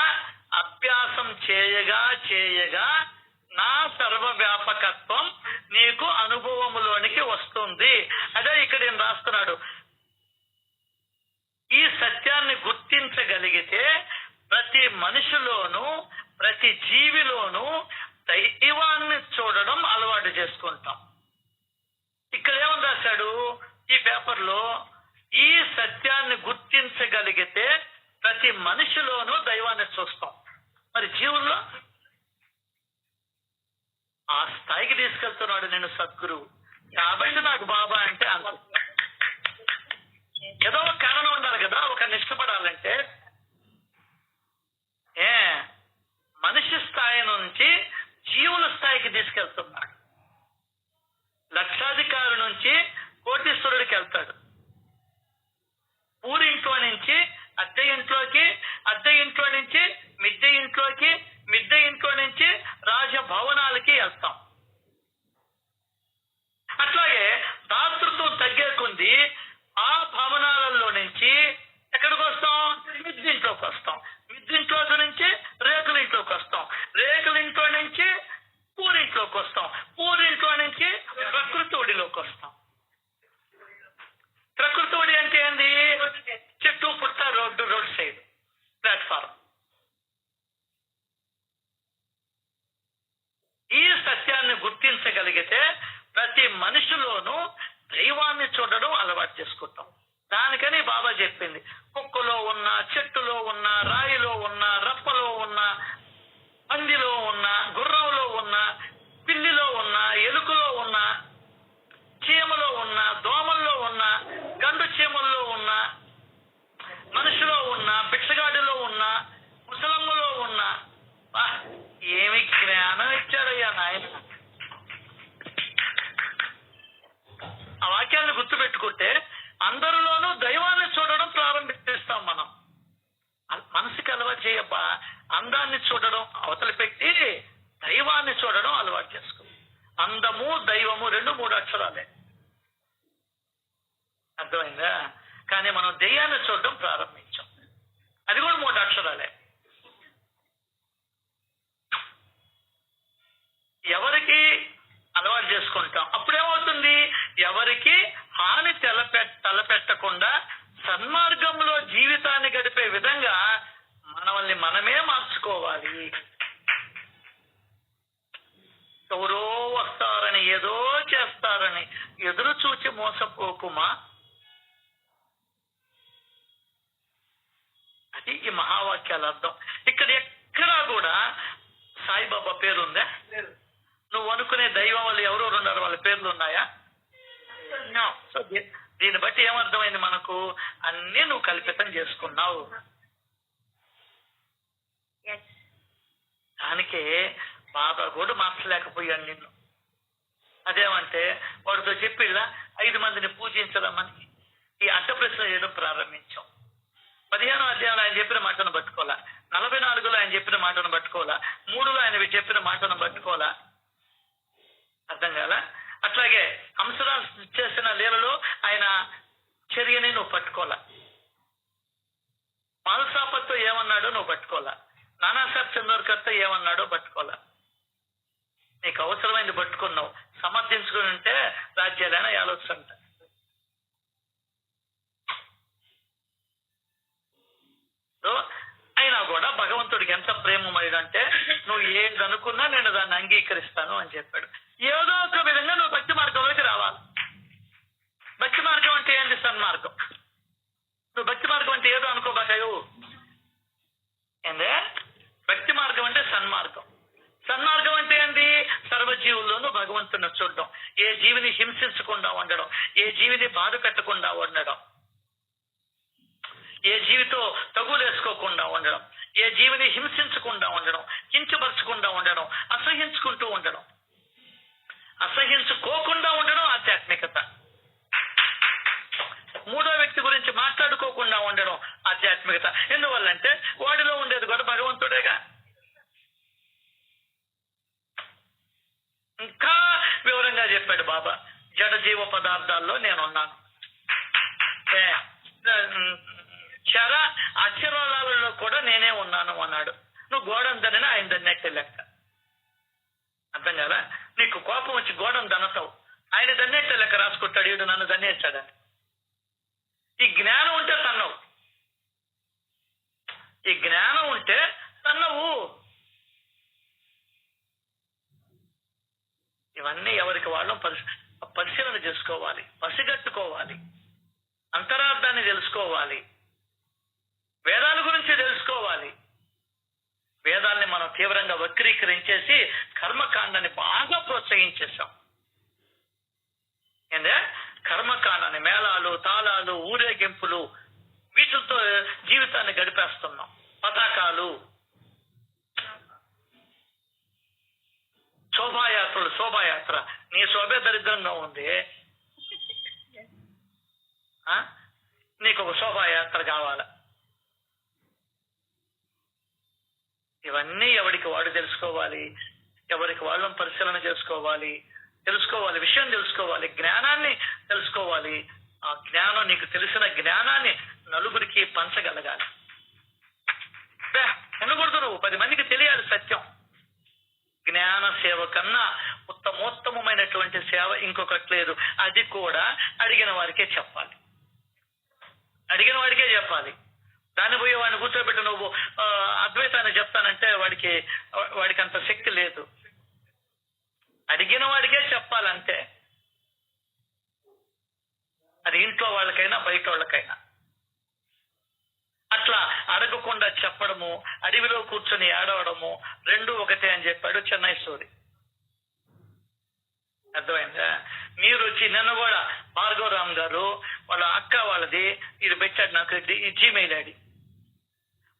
అభ్యాసం చేయగా చేయగా నా సర్వవ్యాపకత్వం నీకు అనుభవములోనికి వస్తుంది. అదే ఇక్కడ ఏం రాస్తున్నాడు. ఈ సత్యాన్ని గుర్తించగలిగితే ప్రతి మనిషిలోనూ ప్రతి జీవిలోనూ దైవాన్ని చూడడం అలవాటు చేసుకుంటాం. ఇక్కడ ఏమని రాశాడు ఈ పేపర్లో? ఈ సత్యాన్ని గుర్తించగలిగితే ప్రతి మనిషిలోనూ దైవాన్ని చూస్తాం. మరి జీవుల్లో ఆ స్థాయికి తీసుకెళ్తున్నాడు నేను సద్గురువు. కాబట్టి నాకు బాబా అంటే అంత ఏదో ఒక కారణం ఉండాలి కదా ఒకరిని ఇష్టపడాలంటే. మనిషి స్థాయి నుంచి జీవుల స్థాయికి తీసుకెళ్తున్నాడు. లక్షాధికారి నుంచి కోటీశ్వరుడికి వెళ్తాడు. ఊరింట్లో నుంచి అద్దె ఇంట్లోకి, అద్దె ఇంట్లో నుంచి మిద్దె ఇంట్లోకి, మిద్దె ఇంట్లో నుంచి రాజభవనాలకి వెళ్తాం. అట్లాగే దాతృత్వం తగ్గే కొంది ఆ భవనాలలో నుంచి ఎక్కడికి వస్తాం? మిద్దింట్లోకి వస్తాం. మిద్దింట్లో నుంచి రేకుల ఇంట్లోకి వస్తాం. రేకుల ఇంట్లో నుంచి ఊరింట్లోకి వస్తాం. ఊరింట్లో నుంచి ప్రకృతి ఒడిలోకి వస్తాం. ప్రకృతి ఒడి అంటే ఏంది? చెట్టు పుట్ట, రోడ్ సైడ్ ప్లాట్ఫారం. ఈ సత్యాన్ని గుర్తించగలిగితే ప్రతి మనిషిలోనూ దైవాన్ని చూడడం అలవాటు చేసుకుంటాం. దానికని బాబా చెప్పింది, కుక్కలో ఉన్న, చెట్టులో ఉన్న, రాయిలో ఉన్న, రప్పలో ఉన్న, పందిలో ఉన్న, గుర్రంలో ఉన్న, పిల్లిలో ఉన్న, ఎలుకలో ఉన్న, చీమలో ఉన్న, దోమల్లో ఉన్న, గండు చీమల్లో ఉన్న, మనిషిలో ఉన్న, భిక్షగాడిలో ఉన్న, ముసలమ్మలో ఉన్న. ఏమి జ్ఞానం ఇచ్చాడయ్యా నాయన. ఆ వాక్యాన్ని గుర్తుపెట్టుకుంటే అందరిలోనూ దైవాన్ని చూడడం ప్రారంభిస్తాం మనం. మనసుకి అలవాటు చేయబ్బా. అందాన్ని చూడడం అవతల పెట్టి దైవాన్ని చూడడం అలవాటు చేసుకో. అందము దైవము 2-3 అక్షరాలే. అర్థమైందా? కానీ మనం దెయ్యాన్ని చూడడం ప్రారంభించాం. అది కూడా 3 అక్షరాలే. ఎవరికి అలవాటు చేసుకుంటాం అప్పుడేమవుతుంది? ఎవరికి హాని తలపెట్టకుండా సన్మార్గంలో జీవితాన్ని గడిపే విధంగా మనల్ని మనమే మార్చుకోవాలి. ఎవరో వస్తారని, ఏదో చేస్తారని ఎదురు చూచి మోసపోకుమా. అది ఈ మహావాక్యాల అర్థం. ఇక్కడ ఎక్కడా కూడా సాయిబాబా పేరుందా? నువ్వు అనుకునే దైవం వాళ్ళు ఎవరెవరు ఉన్నారు, వాళ్ళ పేర్లు ఉన్నాయా? సో దీన్ని బట్టి ఏమర్థమైంది మనకు? అన్నీ నువ్వు కల్పితం చేసుకున్నావు. దానికే బాబా కూడా మార్చలేకపోయాను నిన్ను. అదేమంటే వాడితో చెప్పిళ్ళ 5 మందిని పూజించడమని ఈ అడ్డ ప్రశ్న చేయడం ప్రారంభించాం. 15వ అధ్యాయంలో ఆయన చెప్పిన మాటను పట్టుకోవాలా, 44లో ఆయన చెప్పిన మాటను పట్టుకోవాలా, 3లో ఆయన చెప్పిన మాటను పట్టుకోవాలా. అర్థం కాలా? అట్లాగే హంసరాజు చేసిన లీలలో ఆయన చర్యని నువ్వు పట్టుకోవాలా. మాల్సాపత్తో ఏమన్నాడో నువ్వు పట్టుకోవాలా. నానాసాహెబ్ చందోర్కర్తో ఏమన్నాడో పట్టుకోవాలా. నీకు అవసరమైంది పట్టుకున్నావు. సమర్థించుకుని ఉంటే రాజ్యాలైనా ఆలోచన. అయినా కూడా భగవంతుడికి ఎంత ప్రేమమయుడంటే నువ్వు ఏది అనుకున్నా నేను దాన్ని అంగీకరిస్తాను అని చెప్పాడు. ఏదో ఒక విధంగా నువ్వు భక్తి మార్గంలోకి రావాలి. భక్తి మార్గం అంటే ఏంటి? సన్మార్గం. నువ్వు భక్తి మార్గం అంటే ఏదో అనుకోబాకాయో. ఏందే భక్తి మార్గం అంటే సన్మార్గం. సన్మార్గం అంటే ఏంటి? సర్వజీవుల్లోనూ భగవంతుని చూడడం, ఏ జీవిని హింసించకుండా ఉండడం, ఏ జీవిని బాధ పెట్టకుండా ఉండడం, ఏ జీవితో తగులేసుకోకుండా ఉండడం, ఏ జీవిని హింసించకుండా ఉండడం, కించపరచకుండా ఉండడం, అసహించుకుంటూ ఉండడం, అసహించుకోకుండా ఉండడం ఆధ్యాత్మికత. మూడో వ్యక్తి గురించి మాట్లాడుకోకుండా ఉండడం ఆధ్యాత్మికత. ఎందువల్లంటే వాడిలో ఉండేది కూడా భగవంతుడేగా. ఇంకా వివరంగా చెప్పాడు బాబా, జడ జీవ పదార్థాల్లో నేనున్నాను, చర అక్షరాలలో కూడా నేనే ఉన్నాను అన్నాడు. నువ్వు గోడను దనినా ఆయన దన్నట్టే లెక్క. అర్థం కదా? నీకు కోపం వచ్చి గోడను దన్నతావు, ఆయన దన్నట్టే లెక్క రాసుకుంటాడు, వీడు నన్ను దన్నేస్తాడని. ఈ జ్ఞానం ఉంటే తన్నవు, ఈ జ్ఞానం ఉంటే తన్నవు. ఇవన్నీ ఎవరికి వాళ్ళు పరిశీలన చేసుకోవాలి, పసిగట్టుకోవాలి, అంతరార్థాన్ని తెలుసుకోవాలి, వేదాల గురించి తెలుసుకోవాలి. వేదాల్ని మనం తీవ్రంగా వక్రీకరించేసి కర్మకాండాన్ని బాగా ప్రోత్సహించేసాం. ఏందే కర్మకాండాన్ని, మేళాలు, తాళాలు, ఊరేగింపులు, వీటితో జీవితాన్ని గడిపేస్తున్నాం. పతాకాలు, శోభాయాత్రలు. శోభాయాత్ర నీ శోభే దరిద్రంగా ఉంది, నీకు ఒక శోభాయాత్ర కావాల. ఇవన్నీ ఎవరికి వాడు తెలుసుకోవాలి, ఎవరికి వాళ్ళని పరిశీలన చేసుకోవాలి, విషయం తెలుసుకోవాలి, జ్ఞానాన్ని తెలుసుకోవాలి. ఆ జ్ఞానం, నీకు తెలిసిన జ్ఞానాన్ని నలుగురికి పంచగలగాలి. అనకూడదు, నువ్వు 10 మందికి తెలియాలి సత్యం. జ్ఞాన సేవ కన్నా ఉత్తమోత్తమైనటువంటి సేవ ఇంకొకటి లేదు. అది కూడా అడిగిన వారికే చెప్పాలి, అడిగిన వాడికే చెప్పాలి. దాన్ని పోయి వాడిని కూర్చోబెట్టి నువ్వు అద్వైతాన్ని చెప్తానంటే వాడికి అంత శక్తి లేదు. అడిగిన వాడికే చెప్పాలంటే, అది ఇంట్లో వాళ్ళకైనా బయట వాళ్ళకైనా. అట్లా అడగకుండా చెప్పడము, అడవిలో కూర్చొని ఏడవడము రెండు ఒకటే అని చెప్పాడు చెన్నై సూరి. అర్థమైందా? మీరు వచ్చి నిన్న కూడా భార్గవరామ్ గారు వాళ్ళ అక్క వాళ్ళది ఇది పెట్టాడు నాకు జీమెయిల్ ఐడి.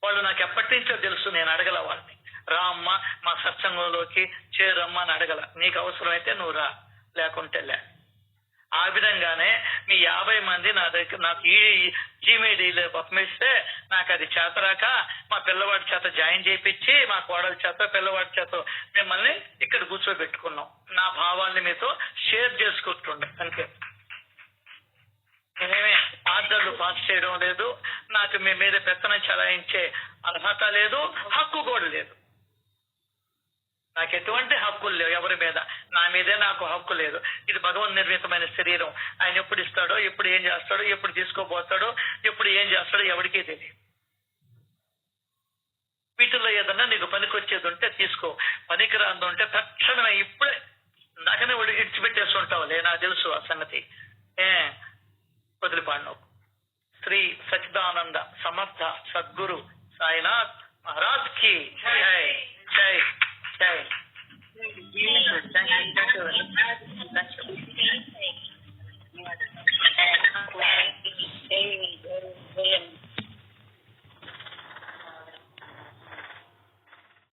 వాళ్ళు నాకు ఎప్పటి నుంచో తెలుసు, నేను అడగల వాళ్ళని. రా అమ్మ మా సత్సంగంలోకి చేరమ్మ అని అడగల. నీకు అవసరమైతే నువ్వు రా, లేకుంటే లే. ఆ విధంగానే మీ 50 మంది నా దగ్గర నాకు ఈ జీమెయిల్ పంపిస్తే నాకు అది చేతరాక మా పిల్లవాడి చేత జాయిన్ చేయించి మా కోడల చేత పిల్లవాడి చేత మిమ్మల్ని ఇక్కడ కూర్చోబెట్టుకున్నాం. నా భావాల్ని మీతో షేర్ చేసుకుంటుండే అంతే. నేనేమి ఆర్డర్లు పాస్ చేయడం లేదు, నాకు మీ మీద పెత్తనం చలాయించే అర్హత లేదు, హక్కు కూడా లేదు. నాకు ఎటువంటి హక్కులు లేవు ఎవరి మీద, నా మీదే నాకు హక్కు లేదు. ఇది భగవన్ నిర్మితమైన శరీరం. ఆయన ఎప్పుడు ఇస్తాడో, ఎప్పుడు ఏం చేస్తాడో, ఎప్పుడు తీసుకోబోతాడో, ఎప్పుడు ఏం చేస్తాడో ఎవరికీ తెలియదు. వీటిల్లో ఏదన్నా నీకు పనికొచ్చేది ఉంటే తీసుకో, పనికిరాంది ఉంటే తక్షణమే ఇప్పుడే నాకనే విడిచిపెట్టేస్తుంటావులే, నాకు తెలుసు ఆ సంగతి. వదిలిపాడు. శ్రీ సచ్చిదానంద సమర్థ సద్గురు సాయినాథ్ మహారాజ్ కి జై జై జై.